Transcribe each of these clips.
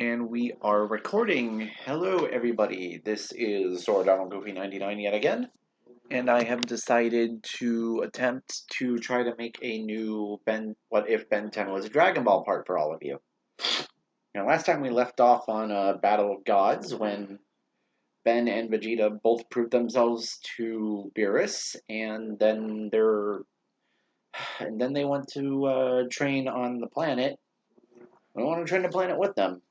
And we are recording. Hello, everybody. This is Sword Donald Goofy 99 yet again. And I have decided to attempt to try to make a new What If Ben 10 was a Dragon Ball part for all of you. Now, last time we left off on Battle of Gods when Ben and Vegeta both proved themselves to Beerus, and then they went to train on the planet. I want to train the planet with them.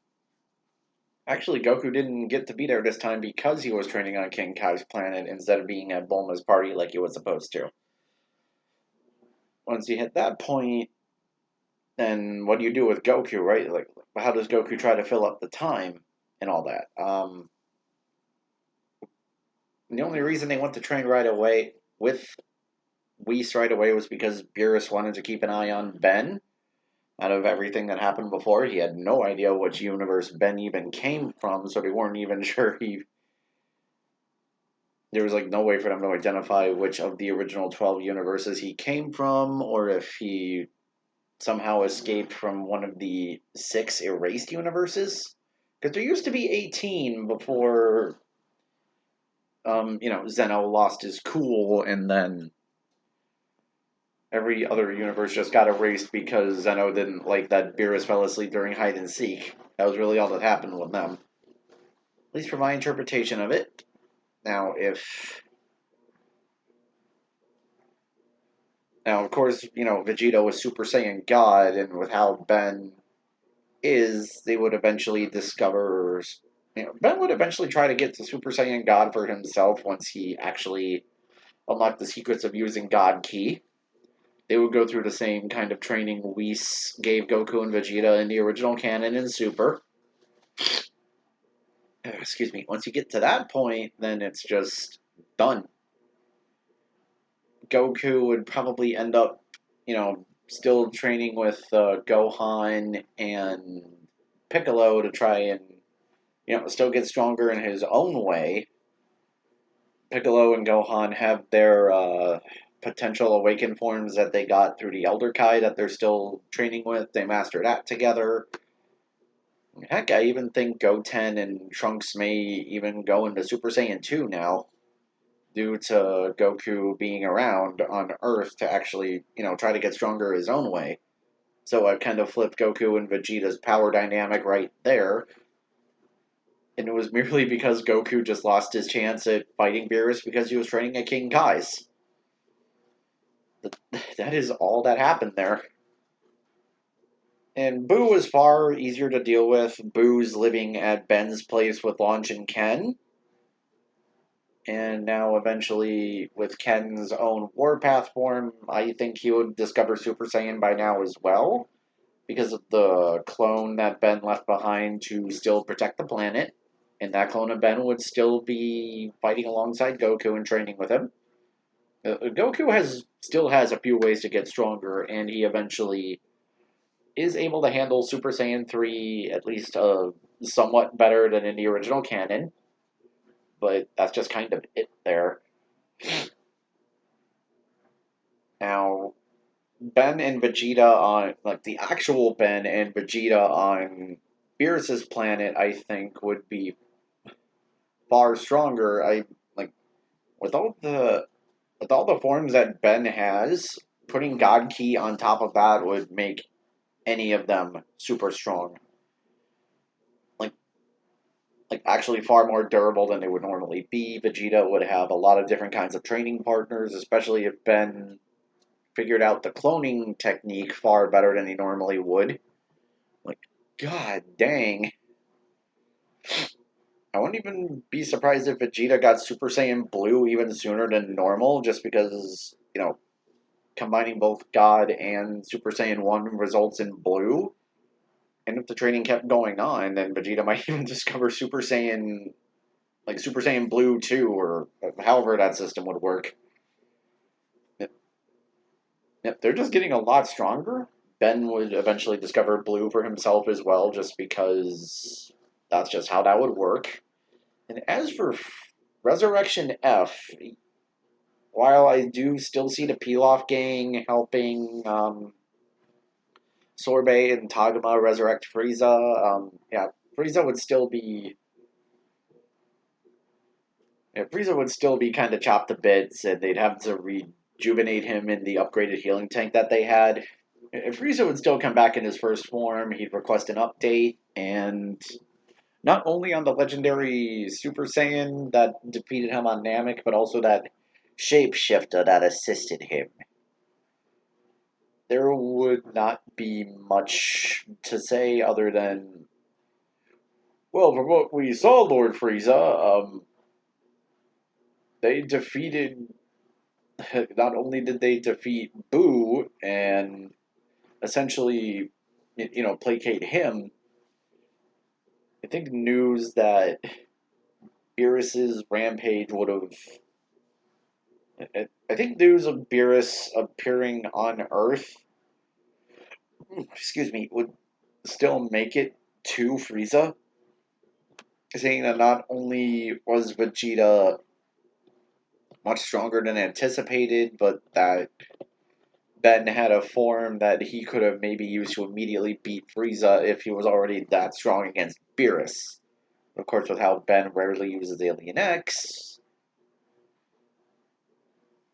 Actually, Goku didn't get to be there this time because he was training on King Kai's planet instead of being at Bulma's party like he was supposed to. Once you hit that point, then what do you do with Goku, right? Like, how does Goku try to fill up the time and all that? The only reason they went to train right away with Whis right away was because Beerus wanted to keep an eye on Ben. Out of everything that happened before, he had no idea which universe Ben even came from, so they weren't even sure there was like no way for them to identify which of the original 12 universes he came from, or if he somehow escaped from one of the 6 erased universes. Because there used to be 18 before, Zeno lost his cool, and then every other universe just got erased because Zeno didn't like that Beerus fell asleep during hide and seek. That was really all that happened with them. At least for my interpretation of it. Now, Now, of course, Vegeta was Super Saiyan God, and with how Ben is, they would eventually discover. Ben would eventually try to get to Super Saiyan God for himself once he actually unlocked the secrets of using God Ki. They would go through the same kind of training Whis gave Goku and Vegeta in the original canon in Super. Excuse me. Once you get to that point, then it's just done. Goku would probably end up, still training with Gohan and Piccolo to try and, still get stronger in his own way. Piccolo and Gohan have their potential awakened forms that they got through the Elder Kai that they're still training with. They master that together. Heck, I even think Goten and Trunks may even go into Super Saiyan 2 now, due to Goku being around on Earth to actually, try to get stronger his own way. So I kind of flipped Goku and Vegeta's power dynamic right there. And it was merely because Goku just lost his chance at fighting Beerus because he was training at King Kai's. That is all that happened there. And Boo was far easier to deal with. Boo's living at Ben's place with Launch and Ken. And now, eventually, with Ken's own Warpath form, I think he would discover Super Saiyan by now as well, because of the clone that Ben left behind to still protect the planet. And that clone of Ben would still be fighting alongside Goku and training with him. Goku still has a few ways to get stronger, and he eventually is able to handle Super Saiyan 3 at least somewhat better than in the original canon. But that's just kind of it there. Now, Ben and Vegeta on, like, the actual Ben and Vegeta on Beerus's planet, I think, would be far stronger. With all the forms that Ben has, putting God Ki on top of that would make any of them super strong. Like actually far more durable than they would normally be. Vegeta would have a lot of different kinds of training partners, especially if Ben figured out the cloning technique far better than he normally would. Like, god dang. I wouldn't even be surprised if Vegeta got Super Saiyan Blue even sooner than normal, just because, combining both God and Super Saiyan 1 results in Blue. And if the training kept going on, then Vegeta might even discover Super Saiyan Blue 2, or however that system would work. Yep, they're just getting a lot stronger. Ben would eventually discover Blue for himself as well, just because that's just how that would work. And as for Resurrection F, while I do still see the Pilaf gang helping Sorbet and Tagoma resurrect Frieza, yeah, Frieza would still be Frieza would still be kind of chopped to bits, and they'd have to rejuvenate him in the upgraded healing tank that they had. If Frieza would still come back in his first form, he'd request an update, and not only on the legendary Super Saiyan that defeated him on Namek, but also that shapeshifter that assisted him. There would not be much to say other than, well, from what we saw, Lord Frieza, they defeated. Not only did they defeat Boo and essentially, placate him, I think news that Beerus's rampage would have. I think news of Beerus appearing on Earth, excuse me, would still make it to Frieza, saying that not only was Vegeta much stronger than anticipated, but that Ben had a form that he could have maybe used to immediately beat Frieza if he was already that strong against Beerus. Of course, with how Ben rarely uses Alien X,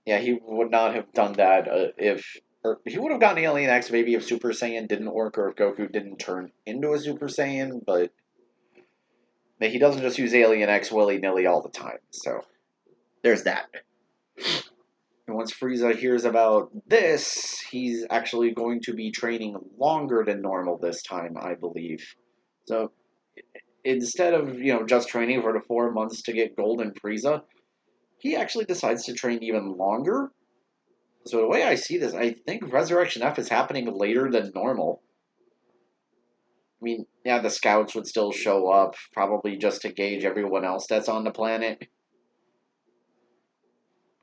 yeah, he would not have done that if. Or he would have gotten Alien X maybe if Super Saiyan didn't work or if Goku didn't turn into a Super Saiyan, but he doesn't just use Alien X willy nilly all the time. So there's that. And once Frieza hears about this, he's actually going to be training longer than normal this time, I believe. So instead of, just training for the 4 months to get Golden Frieza, he actually decides to train even longer. So the way I see this, I think Resurrection F is happening later than normal. I mean, yeah, the scouts would still show up, probably just to gauge everyone else that's on the planet.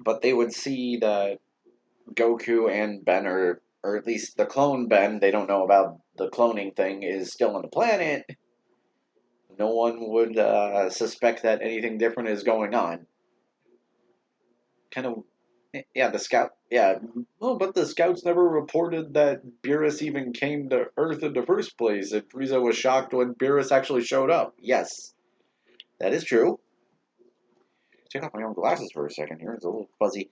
But they would see that Goku and Ben, or at least the clone Ben, they don't know about the cloning thing, is still on the planet. No one would suspect that anything different is going on. Kind of, yeah, the scout, yeah. Well, but the scouts never reported that Beerus even came to Earth in the first place. And Frieza was shocked when Beerus actually showed up. Yes, that is true. Take off my own glasses for a second here. It's a little fuzzy.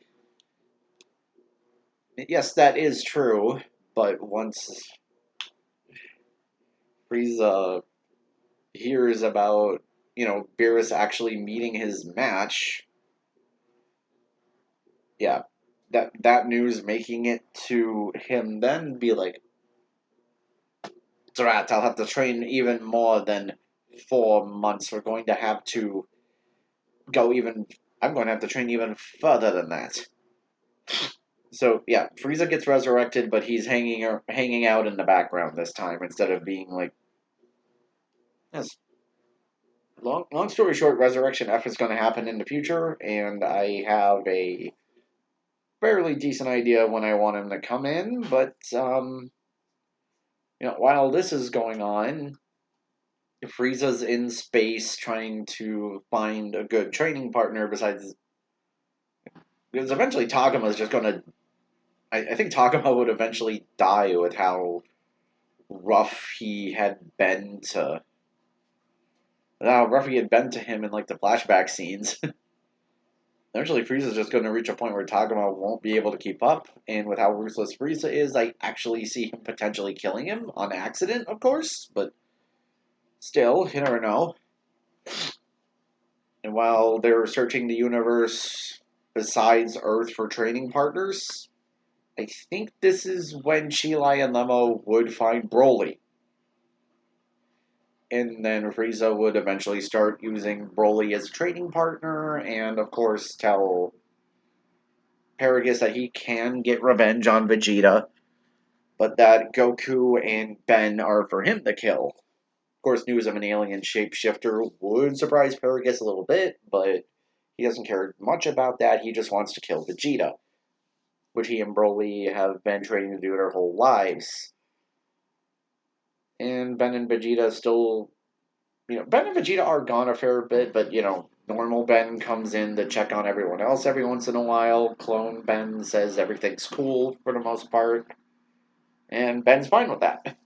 Yes, that is true. But once Frieza hears about, Beerus actually meeting his match, yeah, that news making it to him then be like, Drat, I'll have to train even more than 4 months. We're going to have to go even. I'm going to have to train even further than that. So yeah, Frieza gets resurrected, but he's hanging out in the background this time instead of being like. Yes. Long story short, Resurrection F is going to happen in the future, and I have a fairly decent idea when I want him to come in. But while this is going on, Frieza's in space trying to find a good training partner besides. Because eventually Tagama's just gonna. I think Tagama would eventually die with how rough he had been to. How rough he had been to him in like the flashback scenes. Eventually, Frieza's just going to reach a point where Tagama won't be able to keep up, and with how ruthless Frieza is, I actually see him potentially killing him on accident, of course, but still, you never know. And while they're searching the universe besides Earth for training partners, I think this is when Chilai and Lemo would find Broly. And then Frieza would eventually start using Broly as a training partner, and of course tell Paragus that he can get revenge on Vegeta, but that Goku and Ben are for him to kill. Of course, news of an alien shapeshifter would surprise Paragus a little bit, but he doesn't care much about that. He just wants to kill Vegeta, which he and Broly have been training to do their whole lives. And Ben and Vegeta still, Ben and Vegeta are gone a fair bit, but, normal Ben comes in to check on everyone else every once in a while. Clone Ben says everything's cool for the most part. And Ben's fine with that.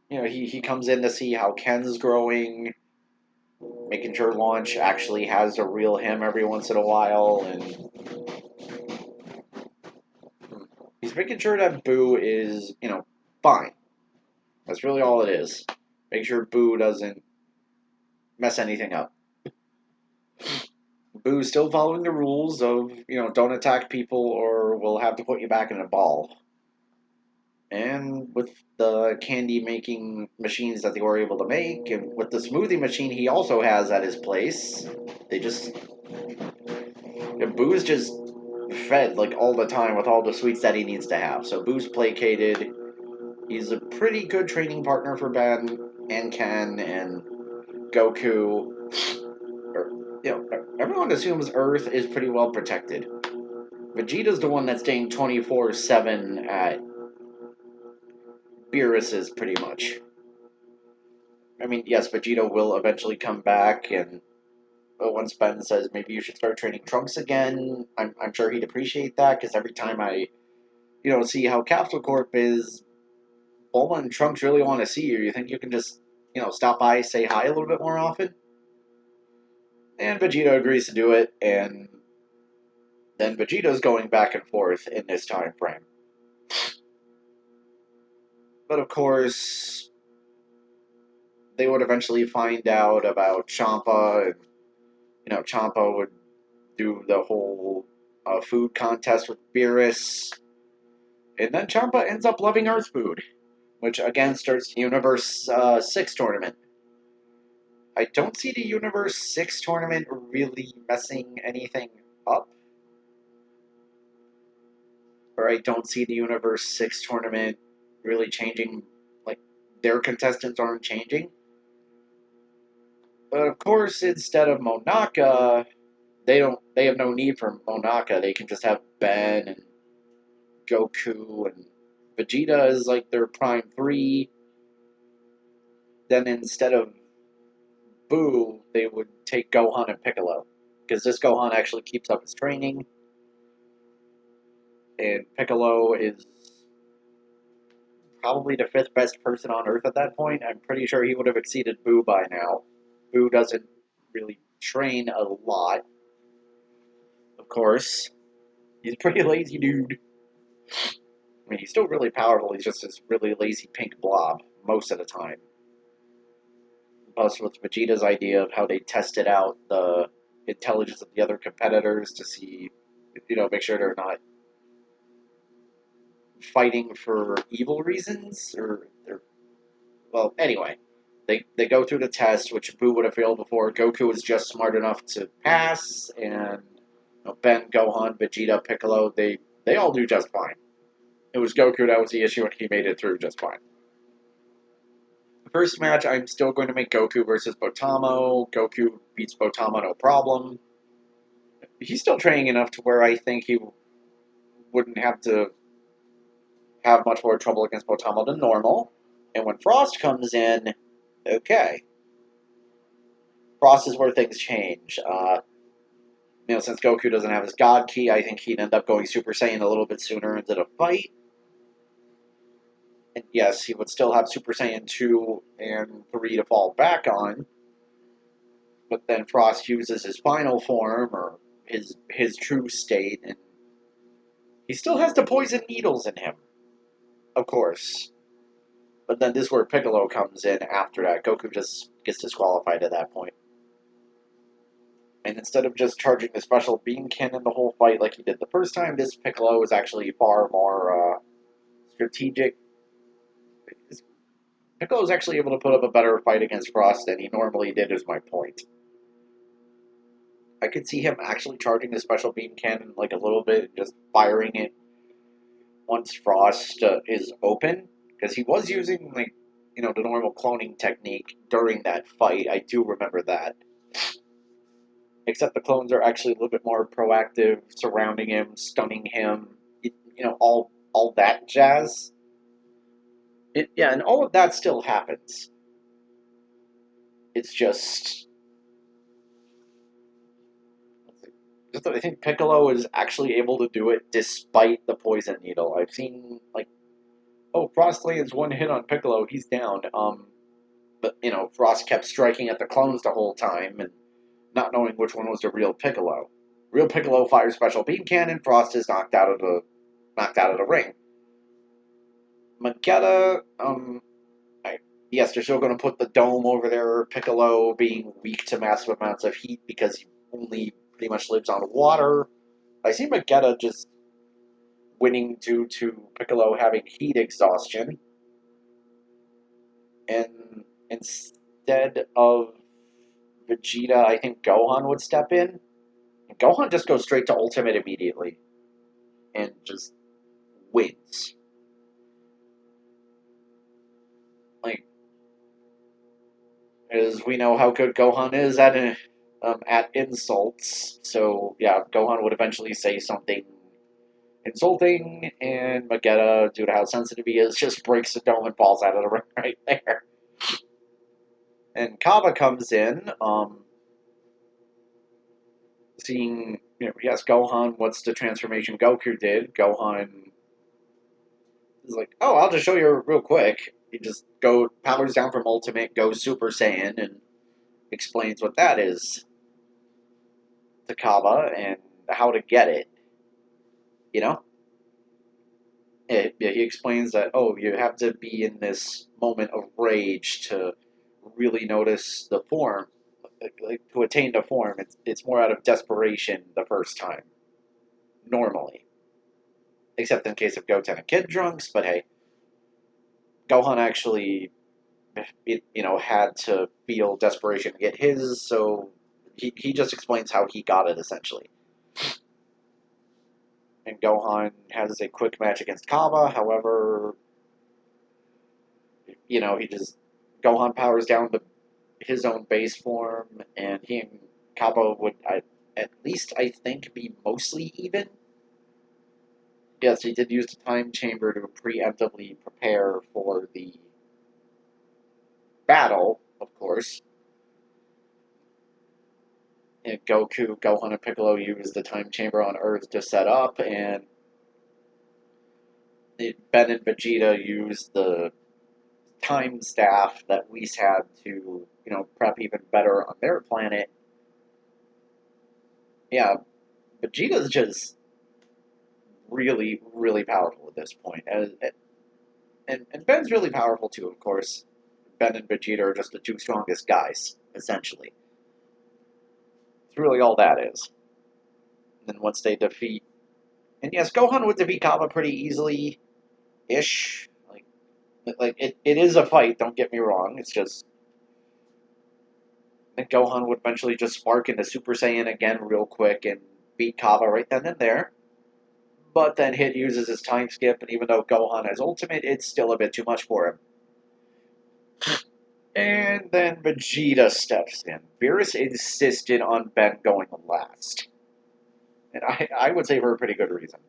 he comes in to see how Ken's growing, making sure Launch actually has a real him every once in a while, and he's making sure that Boo is, fine. That's really all it is. Make sure Boo doesn't mess anything up. Boo's still following the rules of, don't attack people or we'll have to put you back in a ball. And with the candy making machines that they were able to make, and with the smoothie machine he also has at his place, they just. Boo's just fed like all the time with all the sweets that he needs to have. So Boo's placated. He's a pretty good training partner for Ben and Ken and Goku. Everyone assumes Earth is pretty well protected. Vegeta's the one that's staying 24/7 at Beerus's pretty much. I mean, yes, Vegeta will eventually come back, and once Ben says maybe you should start training Trunks again, I'm sure he'd appreciate that, because every time I, see how Capsule Corp is, Bulma and Trunks really want to see you. You think you can just, stop by, say hi a little bit more often? And Vegeta agrees to do it, and then Vegeta's going back and forth in this time frame. But of course, they would eventually find out about Champa, and Champa would do the whole food contest with Beerus, and then Champa ends up loving Earth food, which again starts the Universe 6 tournament. I don't see the Universe 6 tournament really messing anything up. Or I don't see the Universe 6 tournament really changing, like, their contestants aren't changing. But of course, instead of Monaka, they have no need for Monaka. They can just have Ben and Goku, and Vegeta is like their prime 3. Then instead of Boo, they would take Gohan and Piccolo. Because this Gohan actually keeps up his training. And Piccolo is probably the 5th best person on Earth at that point. I'm pretty sure he would have exceeded Boo by now. Boo doesn't really train a lot, of course. He's a pretty lazy dude. I mean, he's still really powerful, he's just this really lazy pink blob most of the time. Plus, with Vegeta's idea of how they tested out the intelligence of the other competitors to see, make sure they're not fighting for evil reasons, well, anyway, they go through the test, which Boo would have failed before. Goku was just smart enough to pass, and Ben, Gohan, Vegeta, Piccolo, they all do just fine. It was Goku that was the issue, and he made it through just fine. The first match, I'm still going to make Goku versus Botamo. Goku beats Botamo, no problem. He's still training enough to where I think he wouldn't have to have much more trouble against Botamo than normal. And when Frost comes in, okay. Frost is where things change. Since Goku doesn't have his God Key, I think he'd end up going Super Saiyan a little bit sooner into the fight. And yes, he would still have Super Saiyan 2 and 3 to fall back on. But then Frost uses his final form, or his true state, and he still has the poison needles in him. Of course. But then this is where Piccolo comes in after that. Goku just gets disqualified at that point. And instead of just charging the special beam cannon the whole fight like he did the first time, this Piccolo is actually far more strategic. Piccolo is actually able to put up a better fight against Frost than he normally did, is my point. I could see him actually charging the special beam cannon like a little bit, just firing it once Frost is open, because he was using the normal cloning technique during that fight. I do remember that. Except the clones are actually a little bit more proactive, surrounding him, stunning him, all that jazz. And all of that still happens. It's just I think Piccolo is actually able to do it despite the poison needle. I've seen Oh, Frost lands one hit on Piccolo, he's down. But, Frost kept striking at the clones the whole time and not knowing which one was the real Piccolo. Real Piccolo fires special beam cannon, Frost is knocked out of the ring. Magetta, yes, they're still going to put the dome over there. Piccolo being weak to massive amounts of heat because he only pretty much lives on water. I see Magetta just winning due to Piccolo having heat exhaustion. And instead of Vegeta, I think Gohan would step in. And Gohan just goes straight to Ultimate immediately and just wins. Like, as we know how good Gohan is at insults. So yeah, Gohan would eventually say something insulting, and Magetta, due to how sensitive he is, just breaks the dome and falls out of the ring right there. And Kaba comes in, seeing, yes, Gohan, what's the transformation Goku did? Gohan is like, oh, I'll just show you real quick. He just powers down from Ultimate, goes Super Saiyan, and explains what that is to Kaba and how to get it. You know, he explains that, oh, you have to be in this moment of rage to really notice the form, like to attain the form. It's more out of desperation the first time, normally, except in case of Goten and Kid Drunks. But hey, Gohan actually, had to feel desperation to get his, so he just explains how he got it essentially. And Gohan has a quick match against Kaba. However, he just Gohan powers down to his own base form, and he and Kaba would at least I think be mostly even. Yes, he did use the time chamber to preemptively prepare for the battle, of course. And Gohan, and Piccolo used the time chamber on Earth to set up, and Ben and Vegeta used the time staff that Whis had to, prep even better on their planet. Yeah, Vegeta's just really, really powerful at this point. And Ben's really powerful too, of course. Ben and Vegeta are just the two strongest guys, essentially. It's really all that is. And then once they defeat. And yes, Gohan would defeat Kaba pretty easily ish. Like it is a fight, don't get me wrong. It's just. I think Gohan would eventually just spark into Super Saiyan again real quick and beat Kaba right then and there. But then Hit uses his time skip, and even though Gohan has ultimate, it's still a bit too much for him. And then Vegeta steps in. Beerus insisted on Ben going last. And I would say for a pretty good reason.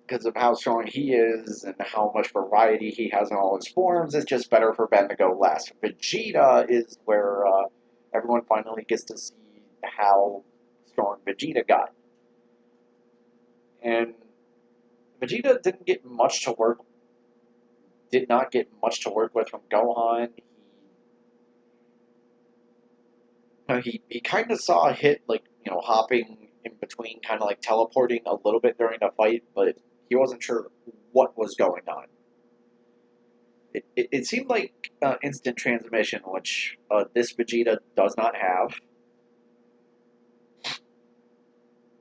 Because of how strong he is and how much variety he has in all his forms, it's just better for Ben to go last. Vegeta is where everyone finally gets to see how strong Vegeta got. And Vegeta did not get much to work with from Gohan. He kind of saw a Hit, like, hopping in between, kind of like teleporting a little bit during the fight, but he wasn't sure what was going on. It seemed like instant transmission, which this Vegeta does not have.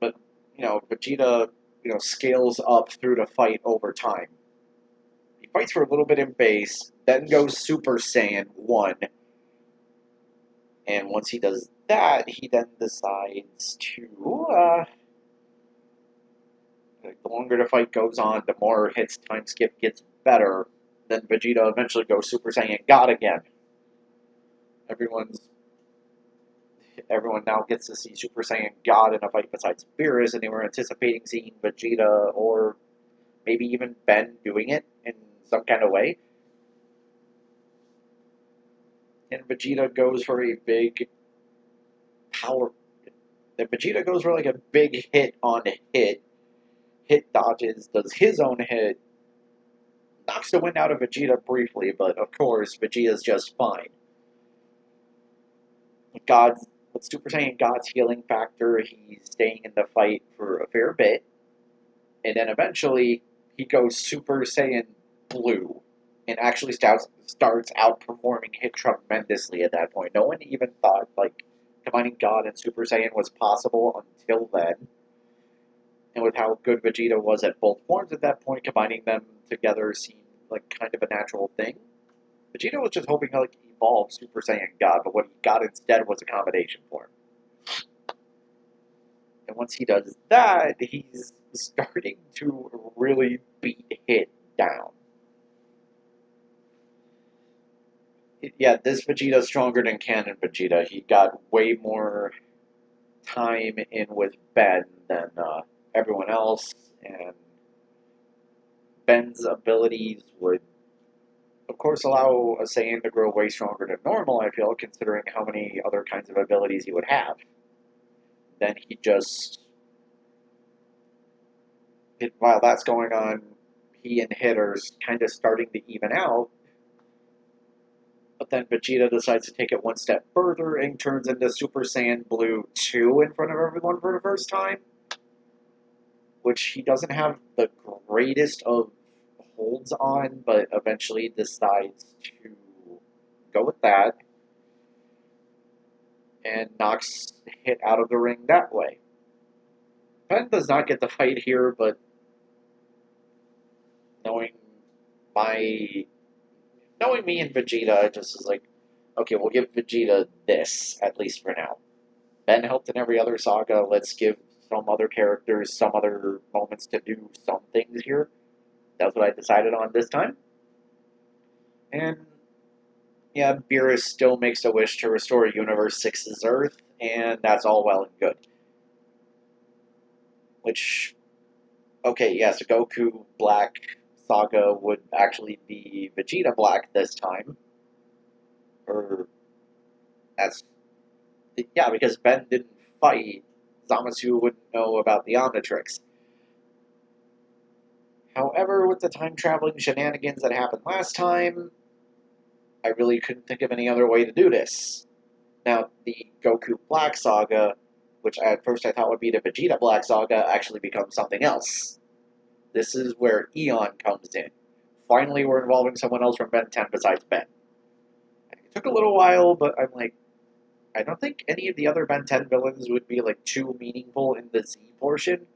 But, Vegeta, scales up through the fight over time. He fights for a little bit in base, then goes Super Saiyan 1. And once he does that, he then decides to, the longer the fight goes on, the more Hit's time skip gets better. Then Vegeta eventually goes Super Saiyan God again. Everyone's Everyone now gets to see Super Saiyan God in a fight besides Beerus, and they were anticipating seeing Vegeta or maybe even Ben doing it in some kind of way. And Vegeta goes for a big power. Vegeta goes for like a big hit on Hit. Hit dodges, does his own hit, knocks the wind out of Vegeta briefly, but of course, Vegeta's just fine. God's with Super Saiyan God's healing factor, he's staying in the fight for a fair bit, and then eventually he goes Super Saiyan Blue, and actually starts outperforming Hit tremendously at that point. No one even thought like combining God and Super Saiyan was possible until then. And with how good Vegeta was at both forms at that point, combining them together seemed like kind of a natural thing. Vegeta was just hoping to like evolve Super Saiyan God, but what he got instead was a combination form. And once he does that, he's starting to really beat Hit down. Yeah, this Vegeta's stronger than Canon Vegeta. He got way more time in with Ben than everyone else, and Ben's abilities would, of course, allow a Saiyan to grow way stronger than normal, I feel, considering how many other kinds of abilities he would have. Then he just... while that's going on, he and Hit are kind of starting to even out, but then Vegeta decides to take it one step further and turns into Super Saiyan Blue 2 in front of everyone for the first time, which he doesn't have the greatest of holds on, but eventually decides to go with that and knocks Hit out of the ring that way. Ben does not get the fight here, but knowing my knowing me and Vegeta, just is like, okay, we'll give Vegeta this, at least for now. Ben helped in every other saga, let's give some other characters some other moments to do some things here. That's what I decided on this time. And yeah, Beerus still makes a wish to restore Universe 6's Earth, and that's all well and good. Which, okay, yes, Goku Black saga would actually be Vegeta Black this time. Or, that's, yeah, because Ben didn't fight, Zamasu wouldn't know about the Omnitrix. However, with the time-traveling shenanigans that happened last time, I really couldn't think of any other way to do this. Now, the Goku Black saga, which at first I thought would be the Vegeta Black saga, actually becomes something else. This is where Eon comes in. Finally, we're involving someone else from Ben 10 besides Ben. It took a little while, but I'm like, I don't think any of the other Ben 10 villains would be like too meaningful in the Z portion.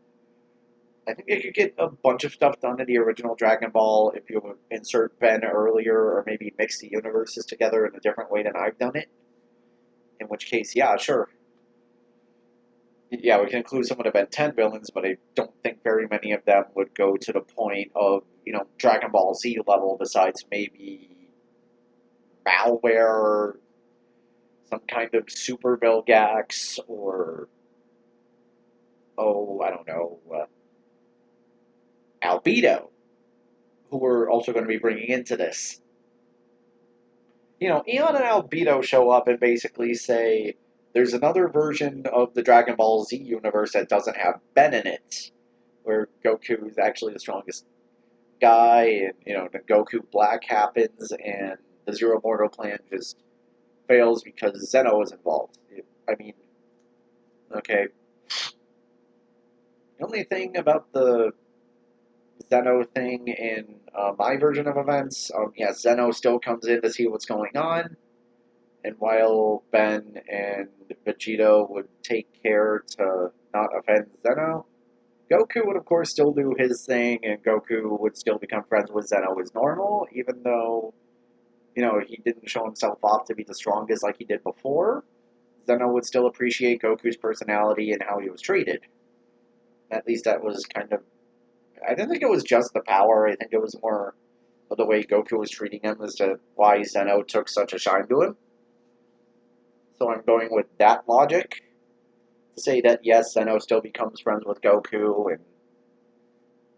I think you could get a bunch of stuff done in the original Dragon Ball if you would insert Ben earlier, or maybe mix the universes together in a different way than I've done it. In which case, yeah, sure. Yeah, we can include some of the Ben 10 villains, but I don't think very many of them would go to the point of, Dragon Ball Z level, besides maybe Malware, some kind of Super Vilgax, or, oh, I don't know, Albedo, who we're also going to be bringing into this. Eon and Albedo show up and basically say, there's another version of the Dragon Ball Z universe that doesn't have Ben in it, where Goku is actually the strongest guy, and, the Goku Black happens, and the Zero Mortal plan just fails because Zeno is involved. I mean, okay. The only thing about the Zeno thing in my version of events, yeah, Zeno still comes in to see what's going on, and while Ben and Vegeta would take care to not offend Zeno, Goku would of course still do his thing, and Goku would still become friends with Zeno as normal, even though, he didn't show himself off to be the strongest like he did before. Zeno would still appreciate Goku's personality and how he was treated. At least that was kind of... I didn't think it was just the power, I think it was more of the way Goku was treating him as to why Zeno took such a shine to him. So I'm going with that logic to say that, yes, Zeno still becomes friends with Goku, and,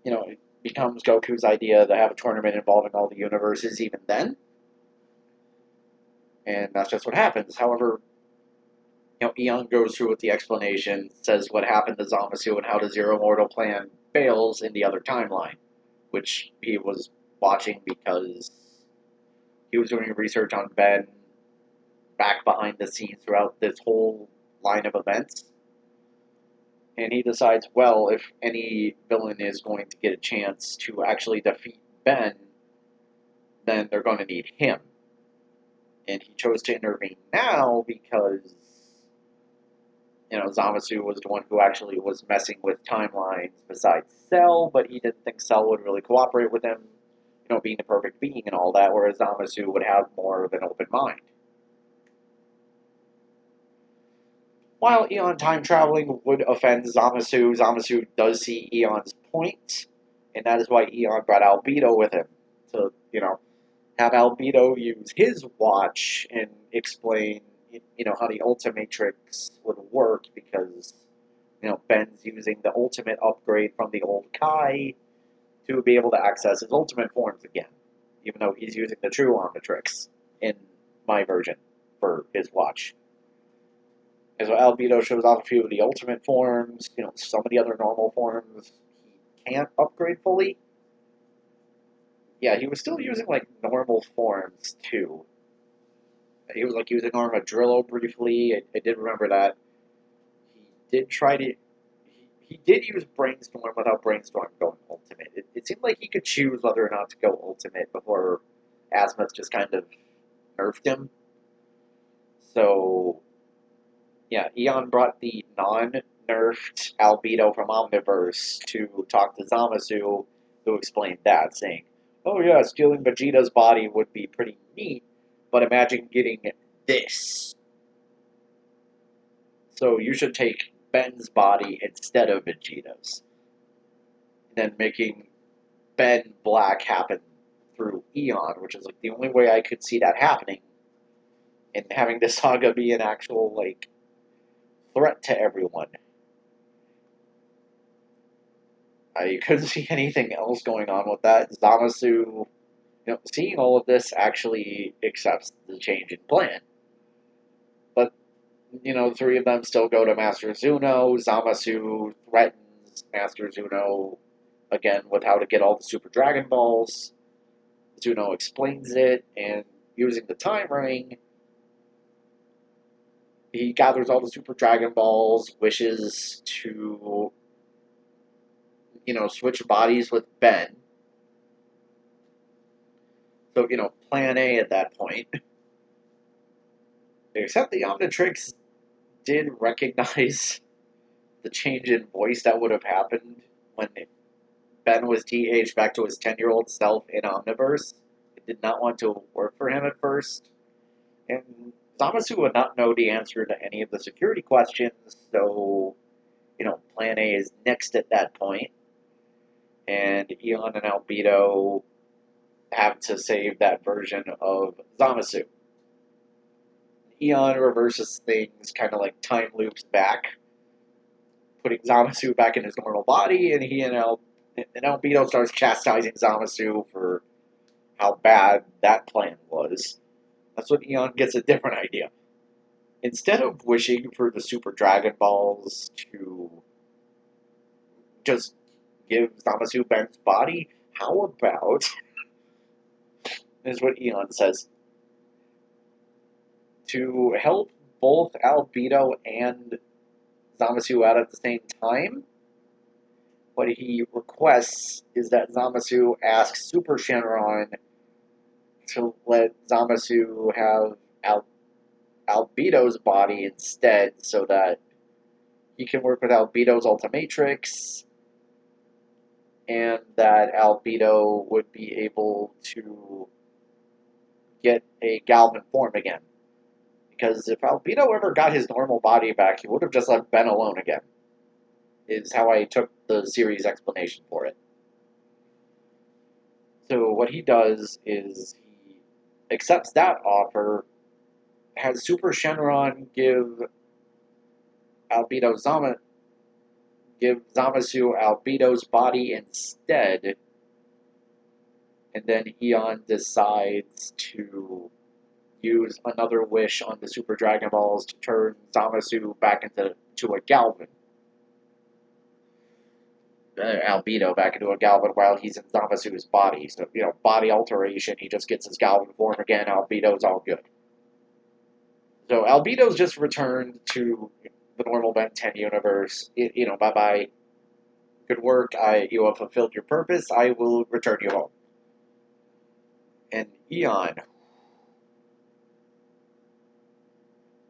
it becomes Goku's idea to have a tournament involving all the universes even then. And that's just what happens. However, Eon goes through with the explanation, says what happened to Zamasu and how the Zero Mortal plan fails in the other timeline, which he was watching because he was doing research on Ben back behind the scenes throughout this whole line of events. And he decides, well, if any villain is going to get a chance to actually defeat Ben, then they're going to need him. And he chose to intervene now because, Zamasu was the one who actually was messing with timelines besides Cell, but he didn't think Cell would really cooperate with him, being the perfect being and all that, whereas Zamasu would have more of an open mind. While Eon time traveling would offend Zamasu, Zamasu does see Eon's point, and that is why Eon brought Albedo with him to, have Albedo use his watch and explain, how the Ultimatrix would work because, Ben's using the ultimate upgrade from the old Kai to be able to access his ultimate forms again, even though he's using the true Omnitrix in my version for his watch. And so Albedo shows off a few of the ultimate forms, some of the other normal forms he can't upgrade fully. Yeah, he was still using, normal forms, too. He was, using Armadillo briefly. I did remember that. He did try to... He did use Brainstorm without Brainstorm going Ultimate. It seemed like he could choose whether or not to go Ultimate before Azimuth just kind of nerfed him. So, yeah, Eon brought the non-nerfed Albedo from Omniverse to talk to Zamasu, who explained that, saying, oh yeah, stealing Vegeta's body would be pretty neat, but imagine getting this. So you should take Ben's body instead of Vegeta's. And then making Ben Black happen through Eon, which is the only way I could see that happening. And having the saga be an actual, threat to everyone. I couldn't see anything else going on with that. Zamasu, seeing all of this, actually accepts the change in plan. But, the three of them still go to Master Zuno. Zamasu threatens Master Zuno again with how to get all the Super Dragon Balls. Zuno explains it, and using the time ring, he gathers all the Super Dragon Balls, wishes to, switch bodies with Ben. So, plan A at that point. Except the Omnitrix did recognize the change in voice that would have happened when Ben was de-aged back to his 10-year-old self in Omniverse. It did not want to work for him at first. And Zamasu would not know the answer to any of the security questions, so, plan A is next at that point. And Eon and Albedo have to save that version of Zamasu. Eon reverses things, kind of like time loops back, putting Zamasu back in his normal body, and Albedo starts chastising Zamasu for how bad that plan was. That's when Eon gets a different idea. Instead of wishing for the Super Dragon Balls to just give Zamasu Ben's body, how about, is what Eon says, to help both Albedo and Zamasu out at the same time? What he requests is that Zamasu asks Super Shenron to let Zamasu have Albedo's body instead so that he can work with Albedo's Ultimatrix and that Albedo would be able to get a Galvan form again. Because if Albedo ever got his normal body back, he would have just left Ben alone again, is how I took the series explanation for it. So what he does is he accepts that offer, has Super Shenron give Zamasu Albedo's body instead, and then Eon decides to use another wish on the Super Dragon Balls to turn Zamasu back into a Galvan. Albedo back into a Galvan while he's in Zamasu's body. So, body alteration, he just gets his Galvan form again, Albedo's all good. So Albedo's just returned to the normal Ben 10 universe. Bye-bye. Good work. You have fulfilled your purpose. I will return you home. And Eon.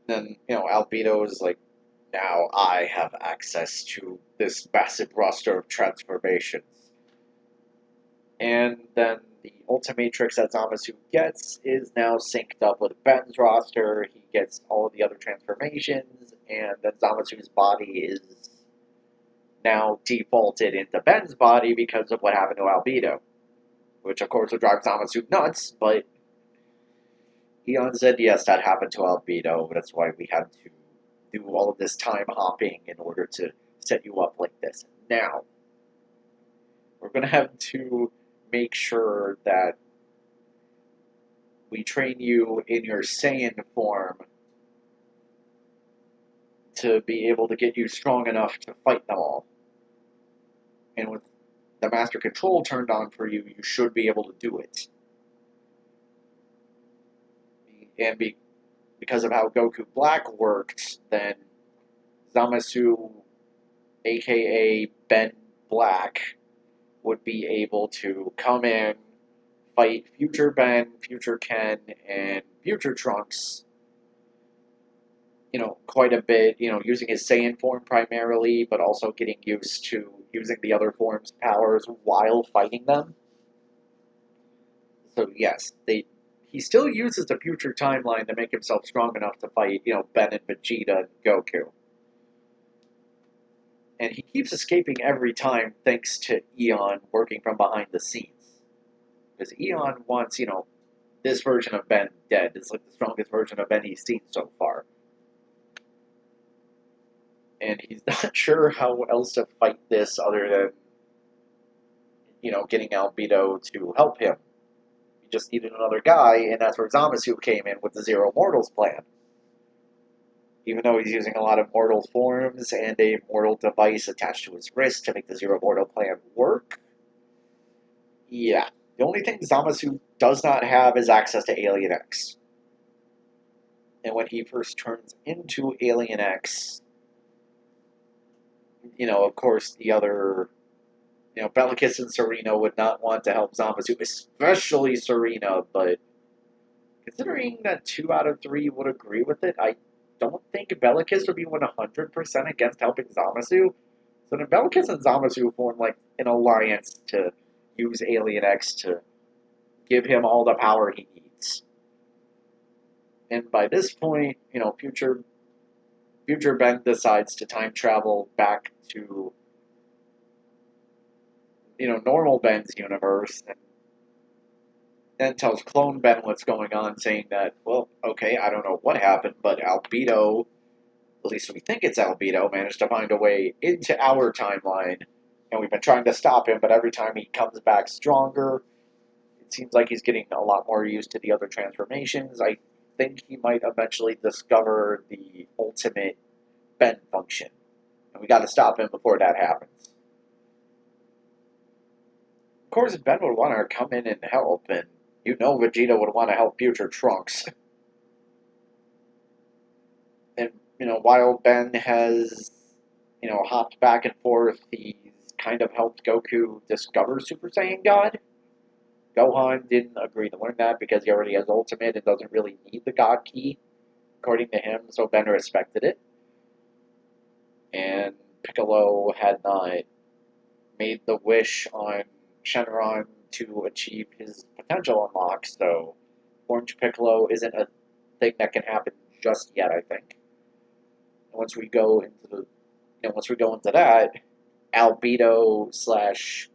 Then, Albedo is like, now I have access to this massive roster of transformations. And then the Ultimatrix that Zamasu gets is now synced up with Ben's roster. He gets all of the other transformations, and then Zamasu's body is now defaulted into Ben's body because of what happened to Albedo. Which, of course, would drive Zamasu nuts, but Eon said, yes, that happened to Albedo. That's why we had to do all of this time hopping in order to set you up like this. Now, we're going to have to make sure that we train you in your Saiyan form to be able to get you strong enough to fight them all. And with the Master Control turned on for you, you should be able to do it. And because of how Goku Black worked, then Zamasu, aka Ben Black, would be able to come in, fight future Ben, future Ken, and future Trunks, quite a bit, using his Saiyan form primarily, but also getting used to using the other forms' powers while fighting them. So yes, he still uses the future timeline to make himself strong enough to fight, Ben and Vegeta and Goku. And he keeps escaping every time thanks to Eon working from behind the scenes. Because Eon wants, this version of Ben dead. It's like the strongest version of Ben he's seen so far. And he's not sure how else to fight this other than, getting Albedo to help him. He just needed another guy, and that's where Zamasu came in with the Zero Mortals plan. Even though he's using a lot of mortal forms and a mortal device attached to his wrist to make the Zero Mortal plan work, yeah. The only thing Zamasu does not have is access to Alien X. And when he first turns into Alien X, of course, the other, Bellicus and Serena would not want to help Zamasu, especially Serena, but considering that 2 out of 3 would agree with it, I don't think Bellicus would be 100% against helping Zamasu. So then Bellicus and Zamasu form like an alliance to use Alien X to give him all the power he needs. And by this point, future Ben decides to time travel back to, normal Ben's universe, and then tells clone Ben what's going on, saying that, well, okay, I don't know what happened, but Albedo, at least we think it's Albedo, managed to find a way into our timeline, and we've been trying to stop him, but every time he comes back stronger, it seems like he's getting a lot more used to the other transformations. I think he might eventually discover the ultimate Ben function, and we got to stop him before that happens. Of course, Ben would want to come in and help, and Vegeta would want to help future Trunks. And, while Ben has, hopped back and forth, he's kind of helped Goku discover Super Saiyan God. Gohan didn't agree to learn that because he already has Ultimate and doesn't really need the God Key, according to him, so Ben respected it. And Piccolo had not made the wish on Shenron to achieve his potential unlock, so Orange Piccolo isn't a thing that can happen just yet, I think. And once we go into that, Albedo slash,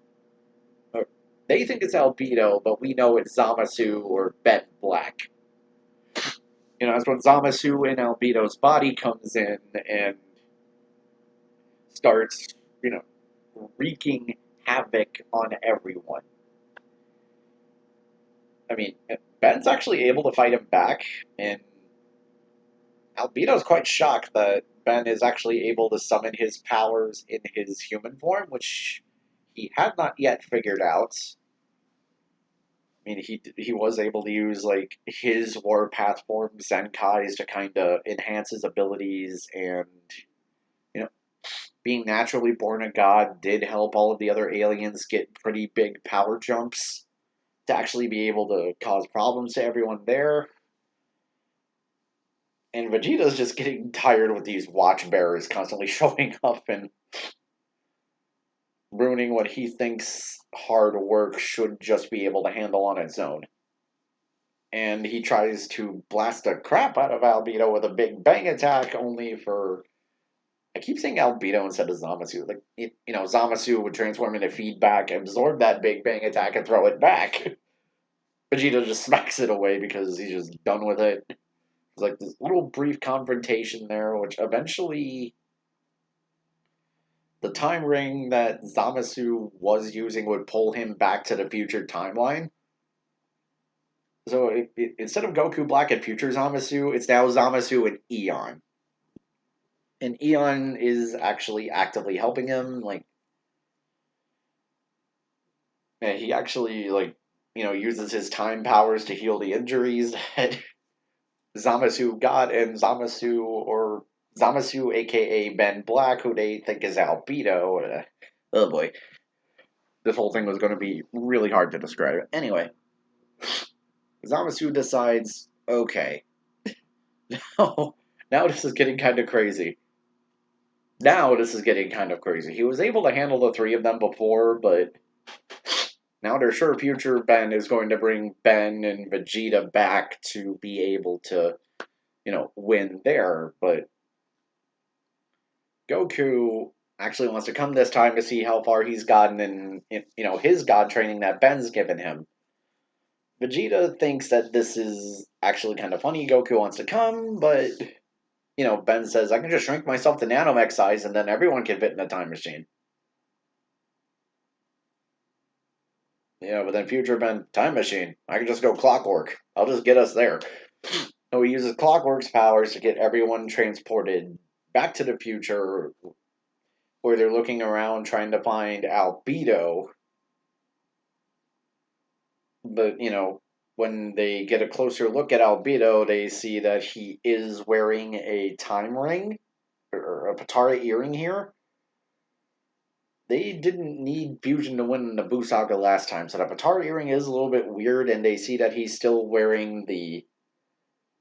they think it's Albedo, but we know it's Zamasu or Ben Black. That's when Zamasu in Albedo's body comes in and starts, wreaking havoc on everyone. I mean, Ben's actually able to fight him back, and Albedo's quite shocked that Ben is actually able to summon his powers in his human form, which he had not yet figured out. I mean, he was able to use like his Warpath form Zenkai's to kind of enhance his abilities, and you know, being naturally born a god did help all of the other aliens get pretty big power jumps to actually be able to cause problems to everyone there. And Vegeta's just getting tired with these watchbearers constantly showing up and ruining what he thinks hard work should just be able to handle on its own. And he tries to blast the crap out of Albedo with a big bang attack, only for. I keep saying Albedo instead of Zamasu. Like, Zamasu would transform into feedback, absorb that big bang attack, and throw it back. Vegeta just smacks it away because he's just done with it. There's like this little brief confrontation there, which eventually the time ring that Zamasu was using would pull him back to the future timeline. So instead of Goku Black and Future Zamasu, it's now Zamasu and Eon. And Eon is actually actively helping him. Like, he actually uses his time powers to heal the injuries that Zamasu got, and Zamasu, aka Ben Black, who they think is Albedo. Oh boy, this whole thing was going to be really hard to describe. Anyway, Zamasu decides, okay, now this is getting kind of crazy. Now this is getting kind of crazy. He was able to handle the three of them before, but now they're sure future Ben is going to bring Ben and Vegeta back to be able to, win there. But Goku actually wants to come this time to see how far he's gotten in, his God training that Ben's given him. Vegeta thinks that this is actually kind of funny. Goku wants to come, but Ben says, I can just shrink myself to nanomech size and then everyone can fit in a time machine. Yeah, but then Future Ben, time machine. I can just go clockwork. I'll just get us there. So he uses clockwork's powers to get everyone transported back to the future, where they're looking around trying to find Albedo. But, when they get a closer look at Albedo, they see that he is wearing a time ring, or a Patara earring here. They didn't need Fusion to win the Buu Saga last time, so the Patara earring is a little bit weird, and they see that he's still wearing the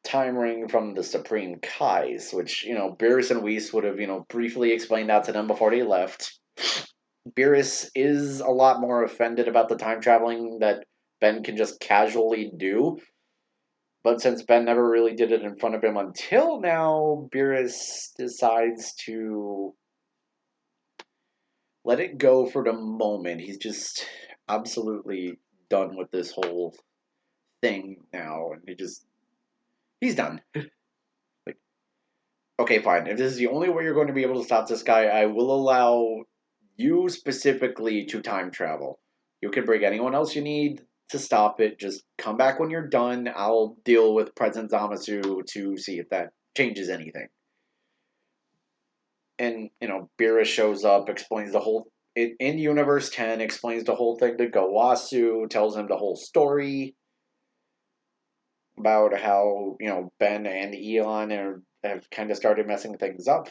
time ring from the Supreme Kais, which, Beerus and Whis would have, briefly explained that to them before they left. Beerus is a lot more offended about the time traveling that Ben can just casually do. But since Ben never really did it in front of him until now, Beerus decides to let it go for the moment. He's just absolutely done with this whole thing now, and he's done. Like, okay, fine. If this is the only way you're going to be able to stop this guy, I will allow you specifically to time travel. You can bring anyone else you need to stop it. Just come back when you're done. I'll deal with President Zamasu to see if that changes anything. And, Beerus shows up, explains the whole. In Universe 10, explains the whole thing to Gowasu, tells him the whole story about how, Ben and Eon have kind of started messing things up.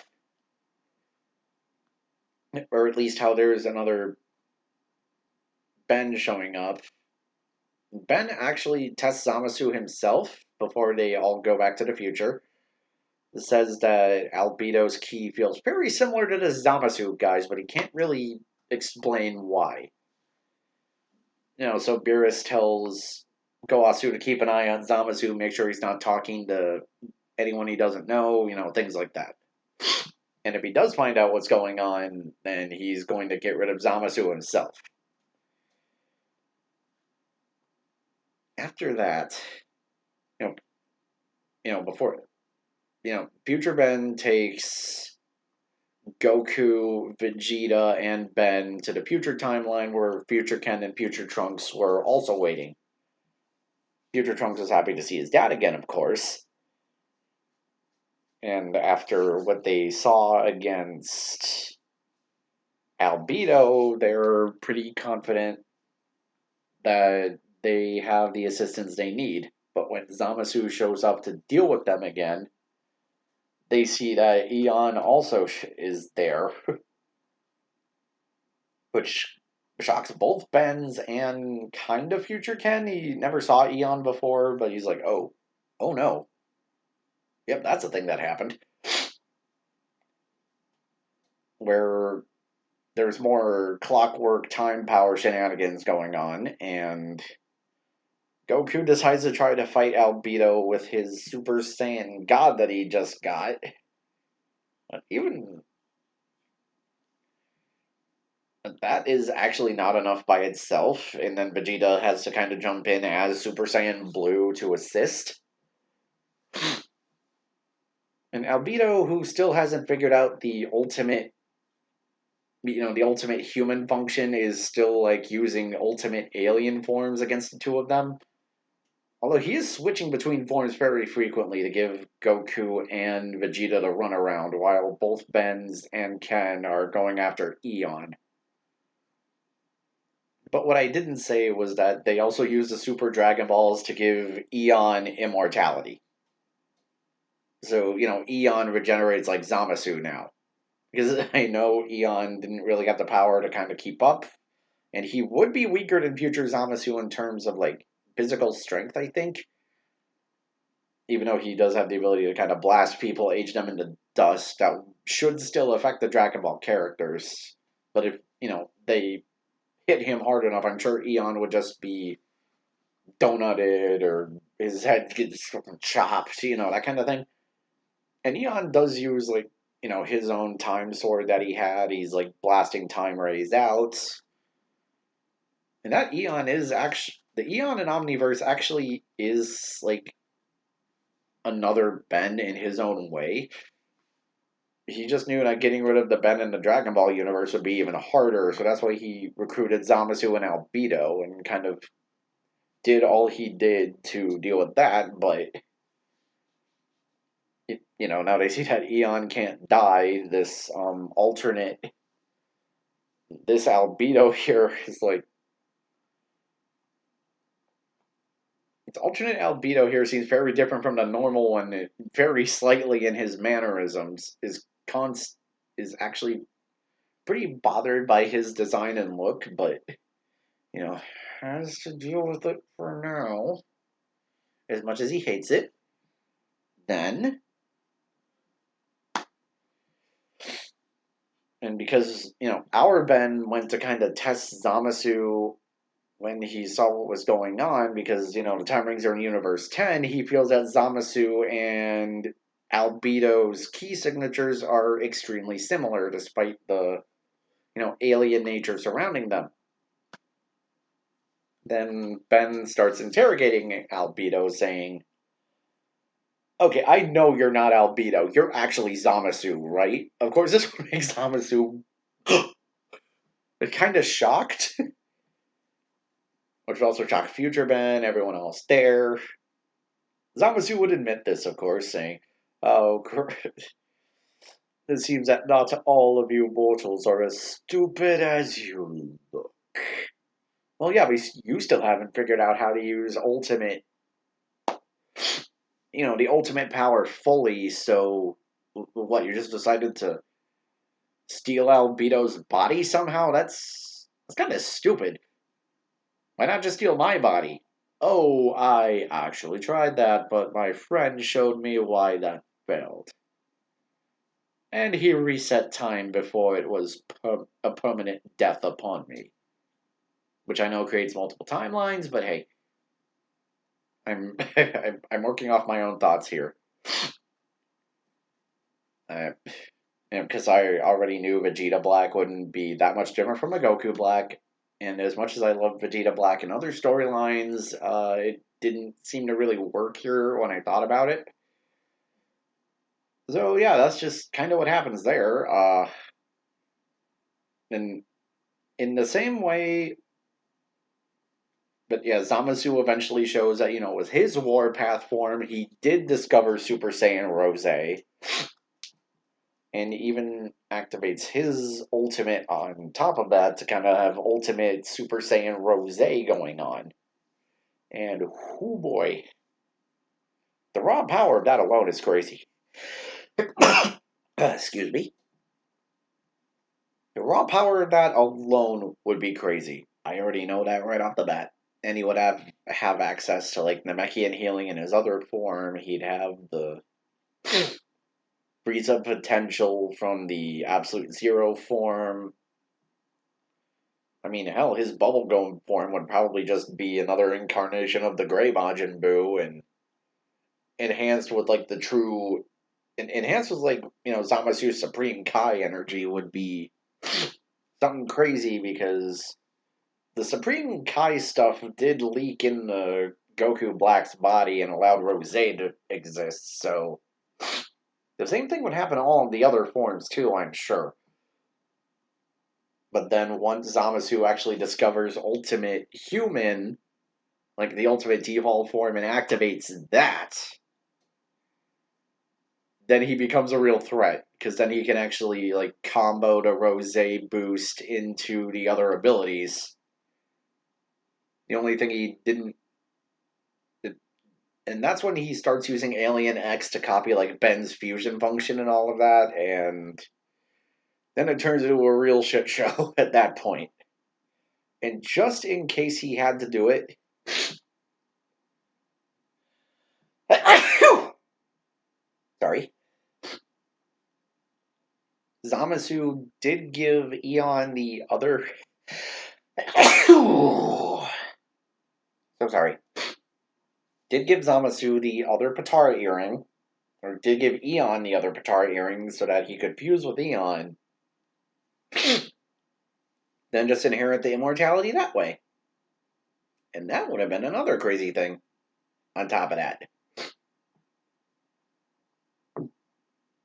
Or at least how there's another Ben showing up. Ben actually tests Zamasu himself before they all go back to the future. It says that Albedo's ki feels very similar to the Zamasu guys, but he can't really explain why. So Beerus tells Gowasu to keep an eye on Zamasu, make sure he's not talking to anyone he doesn't know, things like that. And if he does find out what's going on, then he's going to get rid of Zamasu himself. After that, before, Future Ben takes Goku, Vegeta, and Ben to the future timeline where Future Ken and Future Trunks were also waiting. Future Trunks was happy to see his dad again, of course. And after what they saw against Albedo, they're pretty confident that they have the assistance they need. But when Zamasu shows up to deal with them again, they see that Eon also is there, which shocks both Ben's and kind of Future Ken. He never saw Eon before, but he's like, oh no. Yep, that's a thing that happened. Where there's more clockwork time power shenanigans going on, and Goku decides to try to fight Albedo with his Super Saiyan God that he just got. Even that is actually not enough by itself, and then Vegeta has to kind of jump in as Super Saiyan Blue to assist. And Albedo, who still hasn't figured out the ultimate, the ultimate human function, is still like using ultimate alien forms against the two of them. Although he is switching between forms very frequently to give Goku and Vegeta the runaround, while both Benz and Ken are going after Eon. But what I didn't say was that they also use the Super Dragon Balls to give Eon immortality. So, Eon regenerates like Zamasu now. Because I know Eon didn't really have the power to kind of keep up, and he would be weaker than future Zamasu in terms of like physical strength, I think. Even though he does have the ability to kind of blast people, age them into dust, that should still affect the Dragon Ball characters. But if, they hit him hard enough, I'm sure Eon would just be donutted or his head gets chopped, that kind of thing. And Eon does use, like, his own time sword that he had. He's, like, blasting time rays out. And that Eon is actually. The Eon in Omniverse actually is, like, another Ben in his own way. He just knew that getting rid of the Ben in the Dragon Ball universe would be even harder, so that's why he recruited Zamasu and Albedo and kind of did all he did to deal with that, but now they see that Eon can't die. This Albedo here is like, its alternate Albedo here seems very different from the normal one, very slightly in his mannerisms. Is actually pretty bothered by his design and look, but has to deal with it for now. As much as he hates it, then. And because, our Ben went to kind of test Zamasu when he saw what was going on, because, the time rings are in Universe 10, he feels that Zamasu and Albedo's key signatures are extremely similar, despite the, alien nature surrounding them. Then Ben starts interrogating Albedo, saying, okay, I know you're not Albedo. You're actually Zamasu, right? Of course, this makes Zamasu kind of shocked, which also shocked Future Ben, everyone else there. Zamasu would admit this, of course, saying, oh, it seems that not all of you mortals are as stupid as you look. Well, yeah, but you still haven't figured out how to use the ultimate power fully, so what, you just decided to steal Albedo's body somehow? That's kind of stupid. Why not just steal my body? Oh, I actually tried that, but my friend showed me why that failed. And he reset time before it was a permanent death upon me. Which I know creates multiple timelines, but hey, I'm I'm working off my own thoughts here. Because I already knew Vegeta Black wouldn't be that much different from a Goku Black, and as much as I love Vegeta Black in other storylines, it didn't seem to really work here when I thought about it. So yeah, that's just kind of what happens there. And in the same way, but yeah, Zamasu eventually shows that, with his Warpath form, he did discover Super Saiyan Rose. and even activates his ultimate on top of that to kind of have ultimate Super Saiyan Rose going on. And oh boy, the raw power of that alone is crazy. Excuse me. The raw power of that alone would be crazy. I already know that right off the bat. And he would have access to like Namekian healing in his other form. He'd have the Frieza potential from the Absolute Zero form. I mean, hell, his bubblegum form would probably just be another incarnation of the Grey Majin Buu and enhanced with like the true. Enhanced with like, Zamasu's Supreme Kai energy would be something crazy because the Supreme Kai stuff did leak in the Goku Black's body and allowed Rose to exist, so the same thing would happen to all of the other forms too, I'm sure. But then once Zamasu actually discovers Ultimate Human, like the Ultimate Default form, and activates that, then he becomes a real threat, because then he can actually like combo the Rose boost into the other abilities. The only thing he didn't, and that's when he starts using Alien X to copy like Ben's fusion function and all of that, and then it turns into a real shit show at that point. And just in case he had to do it, sorry, Zamasu did give Eon the other. So sorry. Did give Zamasu the other Patara earring, or did give Eon the other Patara earring so that he could fuse with Eon, then just inherit the immortality that way. And that would have been another crazy thing on top of that.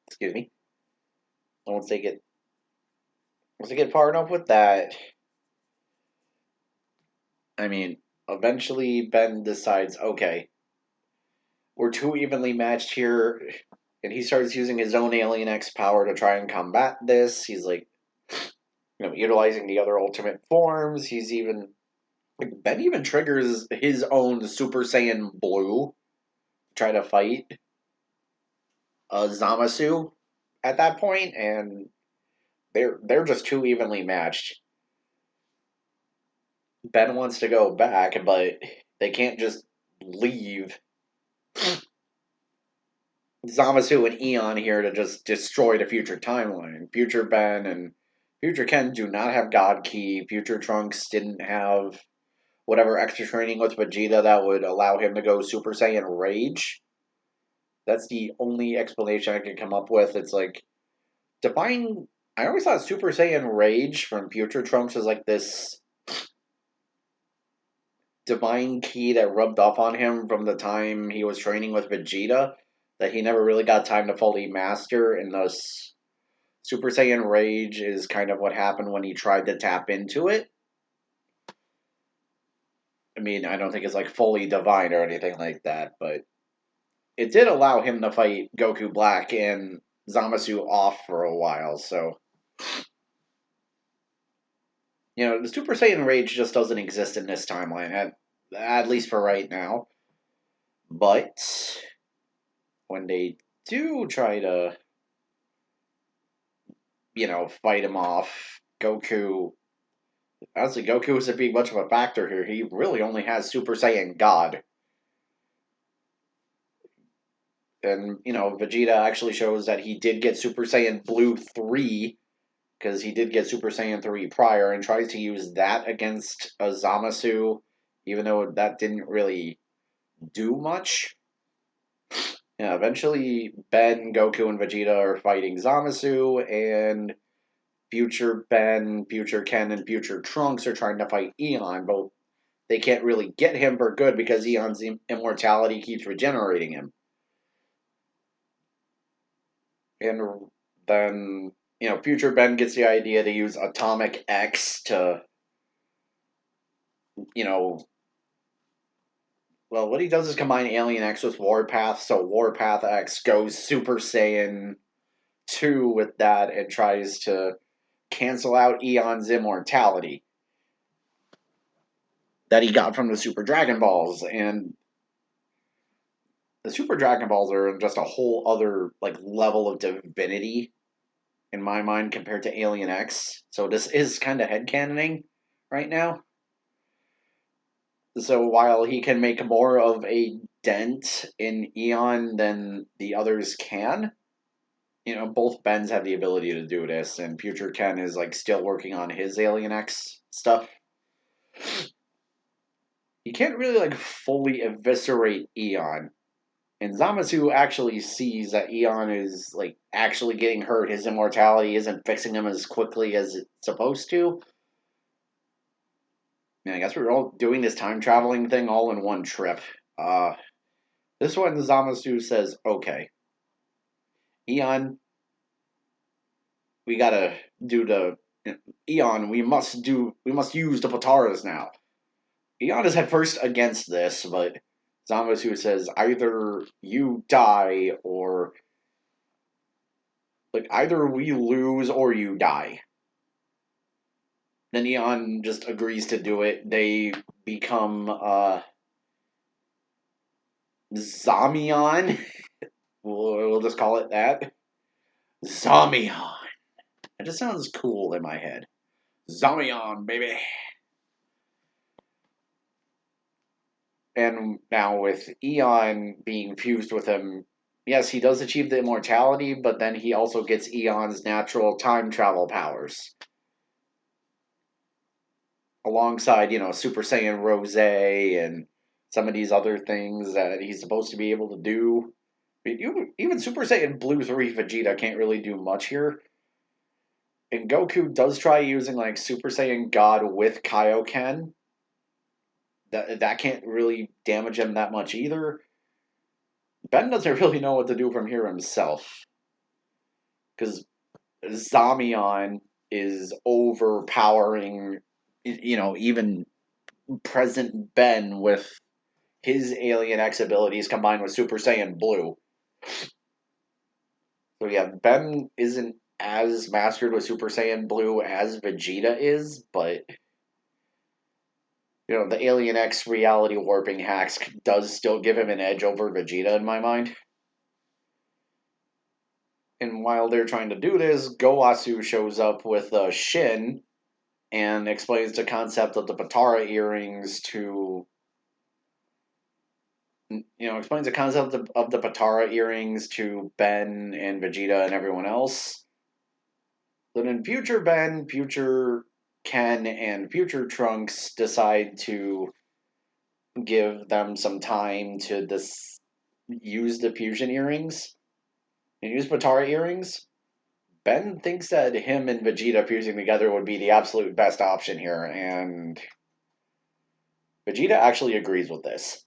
Excuse me. Once they get far enough with that, I mean, eventually Ben decides, okay, we're too evenly matched here, and he starts using his own Alien X power to try and combat this. He's like, utilizing the other ultimate forms. He's even Ben even triggers his own Super Saiyan Blue to try to fight Zamasu at that point, and they're just too evenly matched. Ben wants to go back, but they can't just leave Zamasu and Eon here to just destroy the future timeline. Future Ben and Future Ken do not have God Ki. Future Trunks didn't have whatever extra training with Vegeta that would allow him to go Super Saiyan Rage. That's the only explanation I can come up with. It's like Divine. I always thought Super Saiyan Rage from Future Trunks was like this divine ki that rubbed off on him from the time he was training with Vegeta that he never really got time to fully master, and thus Super Saiyan Rage is kind of what happened when he tried to tap into it. I mean, I don't think it's like fully divine or anything like that, but it did allow him to fight Goku Black and Zamasu off for a while, so the Super Saiyan Rage just doesn't exist in this timeline, at least for right now. But when they do try to, fight him off, honestly, Goku isn't being much of a factor here. He really only has Super Saiyan God. And, Vegeta actually shows that he did get Super Saiyan Blue 3, because he did get Super Saiyan 3 prior, and tries to use that against a Zamasu, even though that didn't really do much. Yeah, eventually Ben, Goku, and Vegeta are fighting Zamasu, and Future Ben, Future Ken, and Future Trunks are trying to fight Eon, but they can't really get him for good because Eon's immortality keeps regenerating him. And then, Future Ben gets the idea to use Atomic X to, well, what he does is combine Alien X with Warpath, so Warpath X goes Super Saiyan 2 with that and tries to cancel out Eon's immortality that he got from the Super Dragon Balls. And the Super Dragon Balls are just a whole other like level of divinity in my mind compared to Alien X. So this is kind of headcanoning right now. So while he can make more of a dent in Eon than the others can, both Bens have the ability to do this, and Future Ken is like still working on his Alien X stuff. You can't really like fully eviscerate Eon. And Zamasu actually sees that Eon is like actually getting hurt. His immortality isn't fixing him as quickly as it's supposed to. And I guess we're all doing this time traveling thing all in one trip. This one Zamasu says, okay, Eon, we gotta do the Eon, we must use the Pataras now. Eon is at first against this, but Zamasu says either you die or like either we lose or you die. Then Eon just agrees to do it. They become Zamion. We'll just call it that. Zamion. It just sounds cool in my head. Zamion, baby. And now with Eon being fused with him, yes, he does achieve the immortality, but then he also gets Eon's natural time travel powers. Alongside, Super Saiyan Rose and some of these other things that he's supposed to be able to do. Even Super Saiyan Blue 3 Vegeta can't really do much here. And Goku does try using like Super Saiyan God with Kaioken. That can't really damage him that much either. Ben doesn't really know what to do from here himself. Because Zamion is overpowering, even present Ben with his Alien X abilities combined with Super Saiyan Blue. So yeah, Ben isn't as mastered with Super Saiyan Blue as Vegeta is, but the Alien X reality warping hacks does still give him an edge over Vegeta in my mind. And while they're trying to do this, Gowasu shows up with Shin and explains the concept of the Patara earrings to explains the concept of the Patara earrings to Ben and Vegeta and everyone else. Then in future Ben, future Ken, and future Trunks decide to give them some time to use the fusion earrings and use Patara earrings. Ben thinks that him and Vegeta fusing together would be the absolute best option here, and Vegeta actually agrees with this.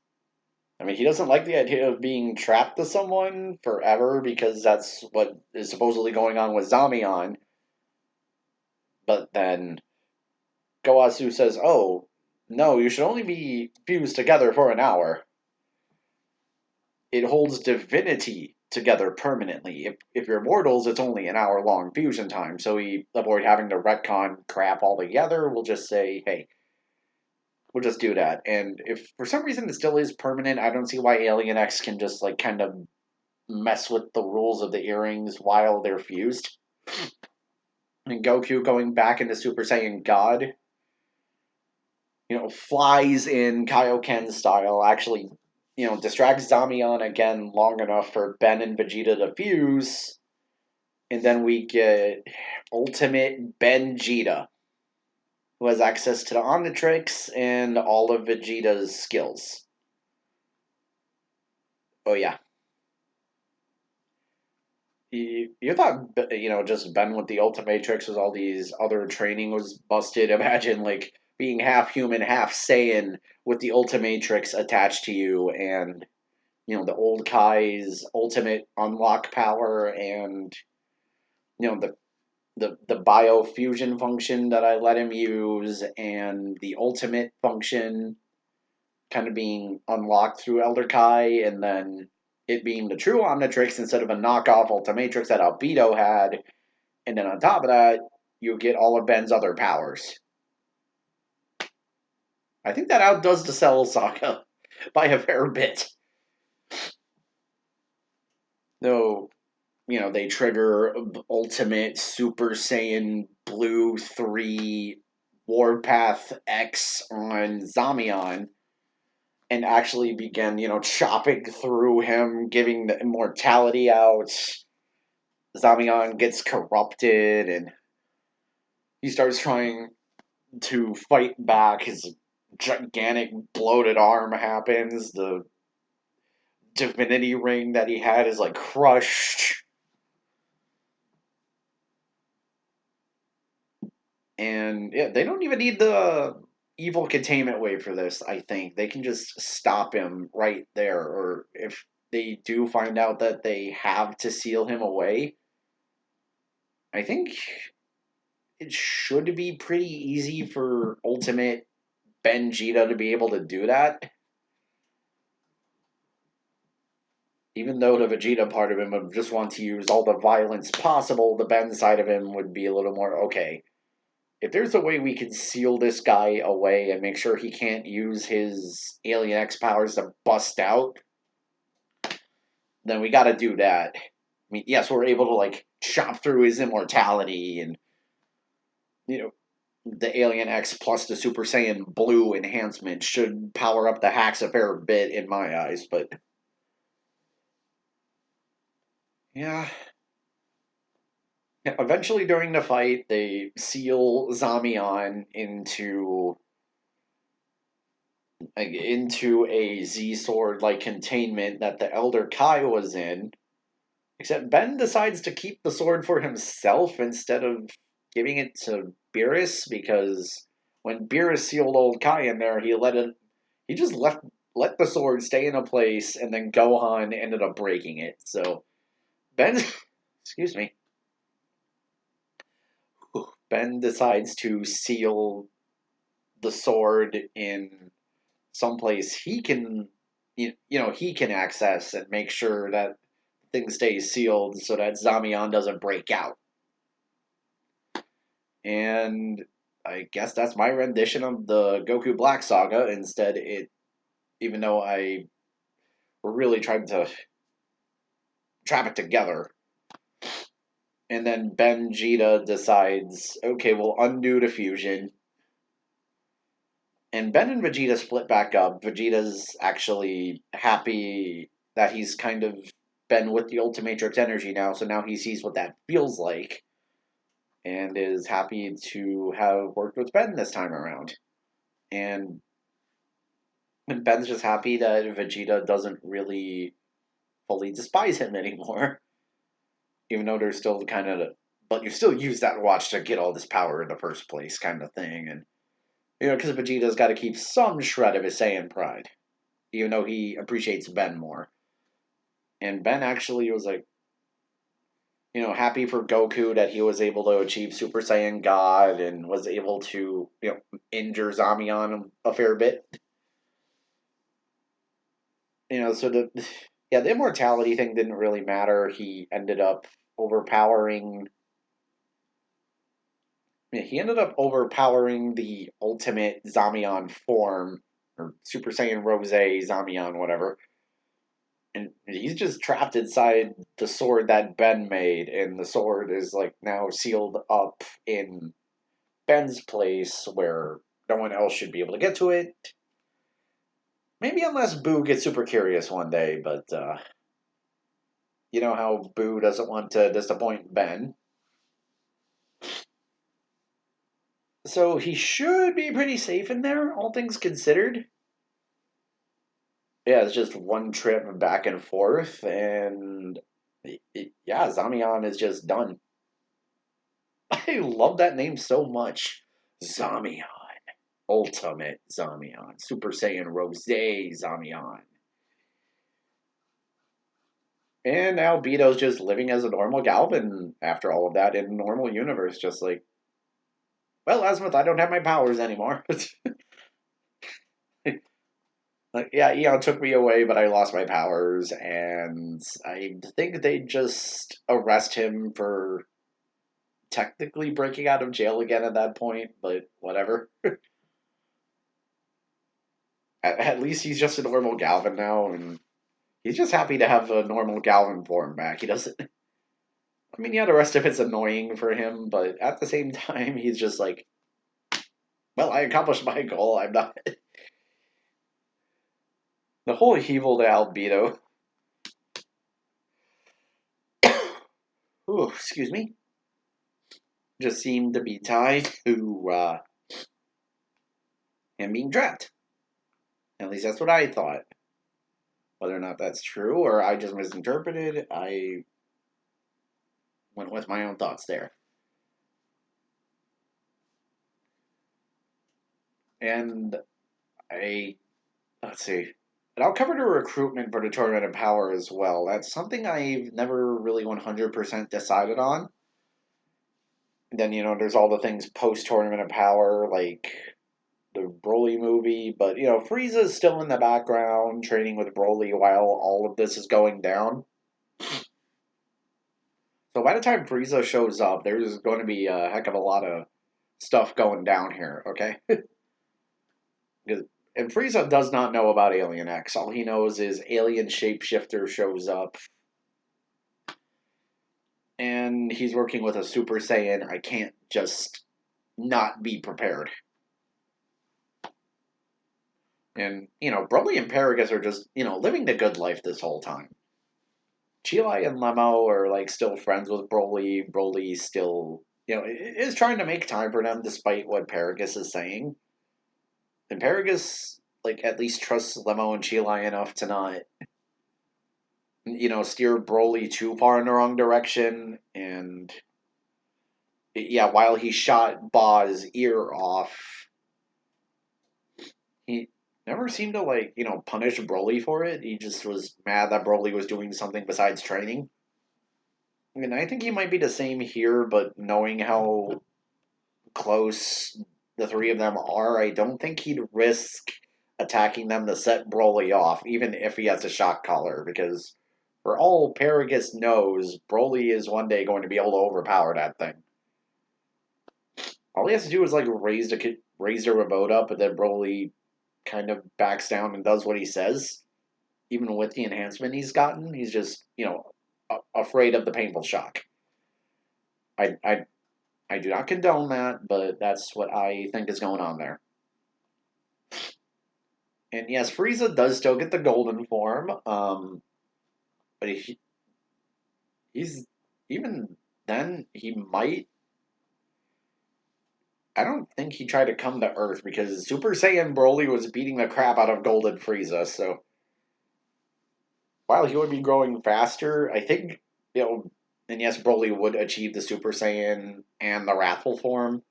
I mean, he doesn't like the idea of being trapped to someone forever because that's what is supposedly going on with Zamion. But then Gowasu says, oh, no, you should only be fused together for an hour. It holds divinity together permanently. If you're mortals, it's only an hour-long fusion time, so we avoid having to retcon crap altogether. We'll just say, hey, we'll just do that. And if for some reason it still is permanent, I don't see why Alien X can just like kind of mess with the rules of the earrings while they're fused. And Goku going back into Super Saiyan God, flies in Kaioken style, actually, distracts Zamion again long enough for Ben and Vegeta to fuse, and then we get Ultimate Benjita, who has access to the Omnitrix and all of Vegeta's skills. Oh yeah. You thought, just Ben with the Ultimatrix was all these other training was busted. Imagine, like, being half human, half Saiyan with the Ultimatrix attached to you and, the old Kai's ultimate unlock power and, the biofusion function that I let him use and the ultimate function kind of being unlocked through Elder Kai and then it being the true Omnitrix instead of a knockoff Ultimatrix that Albedo had. And then on top of that, you get all of Ben's other powers. I think that outdoes the Cell Saga by a fair bit. Though, they trigger Ultimate Super Saiyan Blue 3 Warpath X on Zamion and actually begin, chopping through him, giving the immortality out. Zamion gets corrupted and he starts trying to fight back. His gigantic bloated arm happens. The divinity ring that he had is like crushed. And yeah, they don't even need the evil containment wave for this, I think. They can just stop him right there. Or if they do find out that they have to seal him away, I think it should be pretty easy for Ultimate Vegeta to be able to do that. Even though the Vegeta part of him would just want to use all the violence possible, the Ben side of him would be a little more, okay, if there's a way we can seal this guy away and make sure he can't use his Alien X powers to bust out, then we gotta do that. I mean, yes, we're able to, chop through his immortality and, the Alien X plus the Super Saiyan Blue enhancement should power up the hacks a fair bit in my eyes, but yeah. Eventually, during the fight, they seal Zamion into a Z sword like containment that the Elder Kai was in. Except Ben decides to keep the sword for himself instead of giving it to Beerus because when Beerus sealed old Kai in there, he just let the sword stay in a place, and then Gohan ended up breaking it. So Ben, excuse me, Ben decides to seal the sword in someplace he can access and make sure that things stay sealed so that Zamion doesn't break out. And I guess that's my rendition of the Goku Black Saga. Instead, even though I were really trying to trap it together, and then Ben Vegeta decides, okay, we'll undo the fusion. And Ben and Vegeta split back up. Vegeta's actually happy that he's kind of been with the Ultimatrix energy now, so now he sees what that feels like, and is happy to have worked with Ben this time around. And Ben's just happy that Vegeta doesn't really fully despise him anymore, even though there's still kind of, but you still use that watch to get all this power in the first place, kind of thing, and because Vegeta's got to keep some shred of his Saiyan pride, even though he appreciates Ben more. And Ben actually was like, happy for Goku that he was able to achieve Super Saiyan God and was able to, injure Zamion a fair bit. So the immortality thing didn't really matter. He ended up overpowering. Yeah, he ended up overpowering the ultimate Zamion form, or Super Saiyan Rose Zamion, whatever. And he's just trapped inside the sword that Ben made, and the sword is now sealed up in Ben's place where no one else should be able to get to it. Maybe unless Boo gets super curious one day, but you know how Boo doesn't want to disappoint Ben. So he should be pretty safe in there, all things considered. Yeah, it's just one trip back and forth, and yeah, Zamion is just done. I love that name so much. Zamion. Ultimate Zamion. Super Saiyan Rose Zamion. And now Beto's just living as a normal Galvin after all of that in a normal universe, just like, well, Azimuth, I don't have my powers anymore. Like, yeah, Eon took me away, but I lost my powers, and I think they just arrest him for technically breaking out of jail again at that point, but whatever. At least he's just a normal Galvin now, and he's just happy to have a normal Galvin form back. He doesn't. I mean, yeah, the rest of it's annoying for him, but at the same time, he's just like, well, I accomplished my goal. I'm not. The whole evil to Albedo. Ooh, excuse me. Just seemed to be tied to him being trapped. At least that's what I thought. Whether or not that's true or I just misinterpreted, I went with my own thoughts there. And let's see. And I'll cover the recruitment for the Tournament of Power as well. That's something I've never really 100% decided on. And then, there's all the things post Tournament of Power, like the Broly movie. But, Frieza's still in the background training with Broly while all of this is going down. So by the time Frieza shows up, there's going to be a heck of a lot of stuff going down here, okay? And Frieza does not know about Alien X. All he knows is Alien Shapeshifter shows up, and he's working with a Super Saiyan. I can't just not be prepared. And, Broly and Paragus are just, living the good life this whole time. Chilai and Lemo are, still friends with Broly. Broly still, is trying to make time for them despite what Paragus is saying. And Paragus, at least trusts Lemo and Chilai enough to not, steer Broly too far in the wrong direction. And, yeah, while he shot Ba's ear off, he never seemed to, punish Broly for it. He just was mad that Broly was doing something besides training. And I think he might be the same here, but knowing how close the three of them are, I don't think he'd risk attacking them to set Broly off, even if he has a shock collar, because for all Paragus knows, Broly is one day going to be able to overpower that thing. All he has to do is raise the remote up, and then Broly kind of backs down and does what he says. Even with the enhancement he's gotten, he's just afraid of the painful shock. I do not condone that, but that's what I think is going on there. And yes, Frieza does still get the golden form, but he's even then he might. I don't think he tried to come to Earth because Super Saiyan Broly was beating the crap out of Golden Frieza. So while he would be growing faster, I think and yes, Broly would achieve the Super Saiyan and the Wrathful form,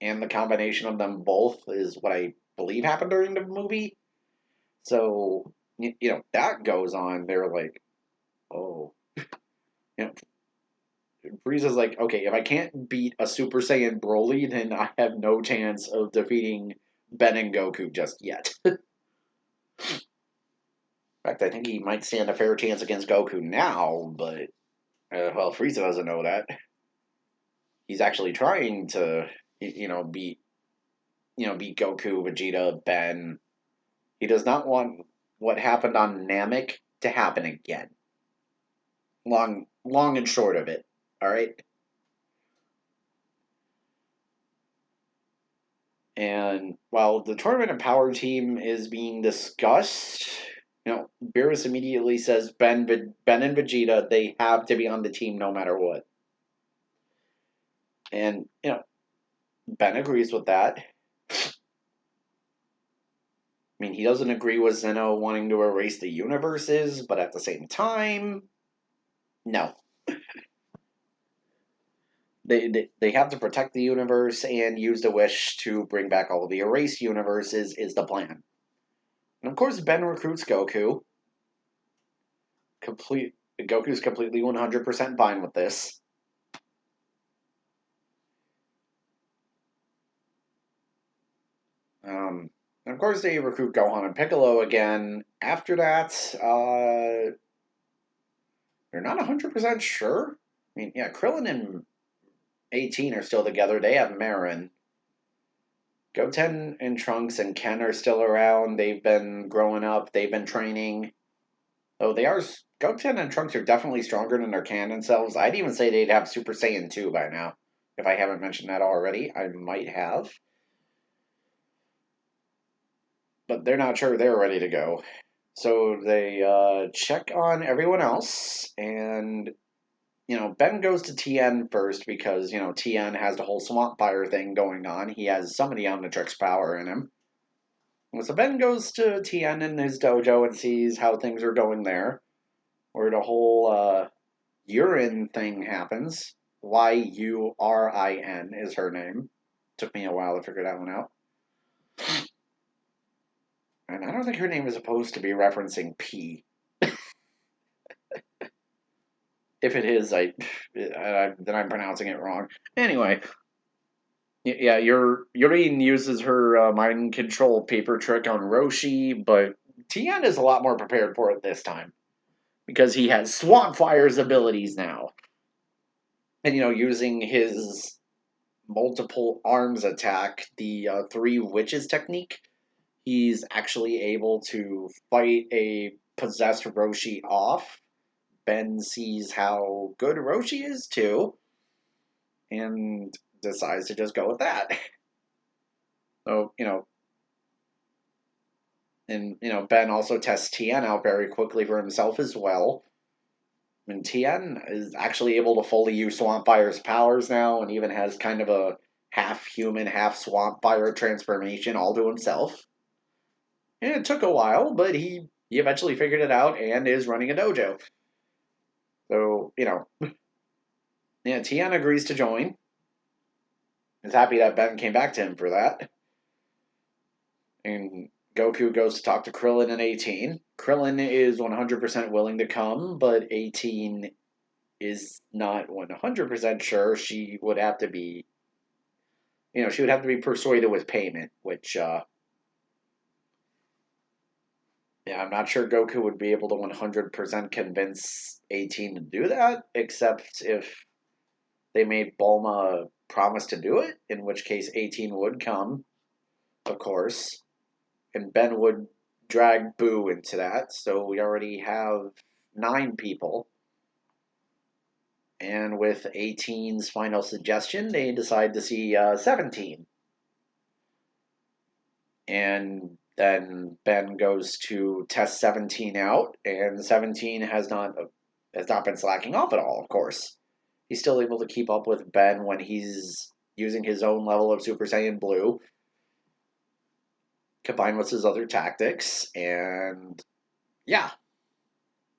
and the combination of them both is what I believe happened during the movie. So that goes on. They're like, oh, you know, Frieza's like, okay, if I can't beat a Super Saiyan Broly, then I have no chance of defeating Ben and Goku just yet. In fact, I think he might stand a fair chance against Goku now, but well, Frieza doesn't know that. He's actually trying to, beat Goku, Vegeta, Ben. He does not want what happened on Namek to happen again. Long and short of it. All right. And while the Tournament of Power team is being discussed, Beerus immediately says Ben and Vegeta, they have to be on the team no matter what. And, Ben agrees with that. I mean, he doesn't agree with Zeno wanting to erase the universes, but at the same time, no. They have to protect the universe and use the wish to bring back all of the erased universes is the plan. And of course, Ben recruits Goku. Goku's completely 100% fine with this. of course, they recruit Gohan and Piccolo again. After that, they're not 100% sure. I mean, yeah, Krillin and 18 are still together. They have Marin. Goten and Trunks and Ken are still around. They've been growing up. They've been training. Oh, they are. Goten and Trunks are definitely stronger than their canon selves. I'd even say they'd have Super Saiyan 2 by now. If I haven't mentioned that already, I might have. But they're not sure they're ready to go. So they check on everyone else, and Ben goes to Tien first because Tien has the whole swamp fire thing going on. He has some of the Omnitrix power in him. So Ben goes to Tien in his dojo and sees how things are going there, where the whole urine thing happens. Yurin is her name. Took me a while to figure that one out. And I don't think her name is supposed to be referencing P. If it is, then I'm pronouncing it wrong. Anyway, yeah, Yurin uses her mind control paper trick on Roshi, but Tien is a lot more prepared for it this time because he has Swamp Fire's abilities now, and using his multiple arms attack, the three witches technique, he's actually able to fight a possessed Roshi off. Ben sees how good Roshi is too, and decides to just go with that. So, and Ben also tests Tien out very quickly for himself as well. And Tien is actually able to fully use Swamp Fire's powers now, and even has kind of a half human, half Swamp Fire transformation all to himself. And it took a while, but he eventually figured it out and is running a dojo. So, yeah, Tien agrees to join. Is happy that Ben came back to him for that. And Goku goes to talk to Krillin and 18. Krillin is 100% willing to come, but 18 is not 100% sure. She would have to be, she would have to be persuaded with payment, which, yeah, I'm not sure Goku would be able to 100% convince 18 to do that, except if they made Bulma promise to do it, in which case 18 would come, of course, and Ben would drag Boo into that, so we already have 9 people. And with 18's final suggestion, they decide to see 17. And then Ben goes to test 17 out, and 17 has not been slacking off at all, of course. He's still able to keep up with Ben when he's using his own level of Super Saiyan Blue, combined with his other tactics, and yeah.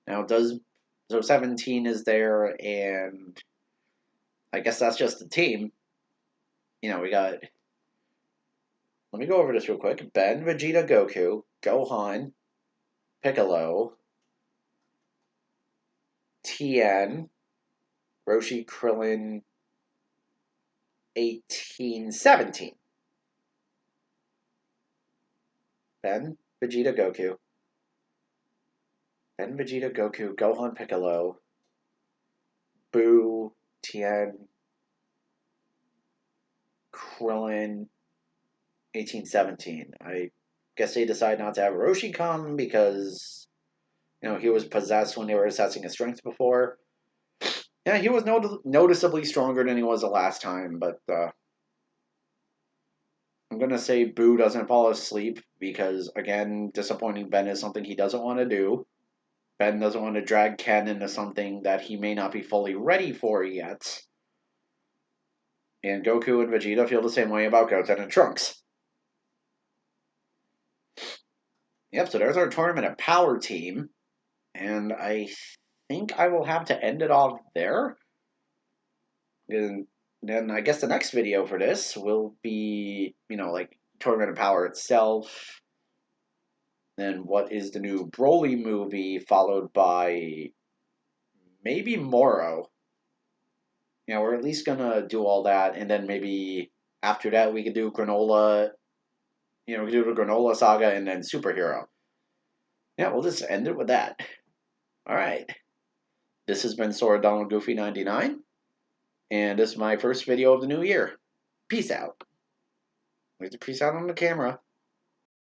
Now, so 17 is there, and I guess that's just the team. We got. Let me go over this real quick. Ben, Vegeta, Goku, Gohan, Piccolo, Tien, Roshi, Krillin, 18, 17. Ben, Vegeta, Goku. Ben, Vegeta, Goku, Gohan, Piccolo, Boo, Tien, Krillin, 18, 17. I guess they decided not to have Roshi come because, he was possessed when they were assessing his strength before. Yeah, he was noticeably stronger than he was the last time, but I'm going to say Boo doesn't fall asleep because, again, disappointing Ben is something he doesn't want to do. Ben doesn't want to drag Ken into something that he may not be fully ready for yet. And Goku and Vegeta feel the same way about Goten and Trunks. Yep, so there's our Tournament of Power team. And I think I will have to end it off there. And then I guess the next video for this will be, like Tournament of Power itself. Then what is the new Broly movie, followed by maybe Moro. We're at least gonna do all that, and then maybe after that we could do Granola You know, we could do the granola saga and then superhero. Yeah, we'll just end it with that. All right. This has been Sora Donald Goofy 99, and this is my first video of the new year. Peace out. We have to peace out on the camera.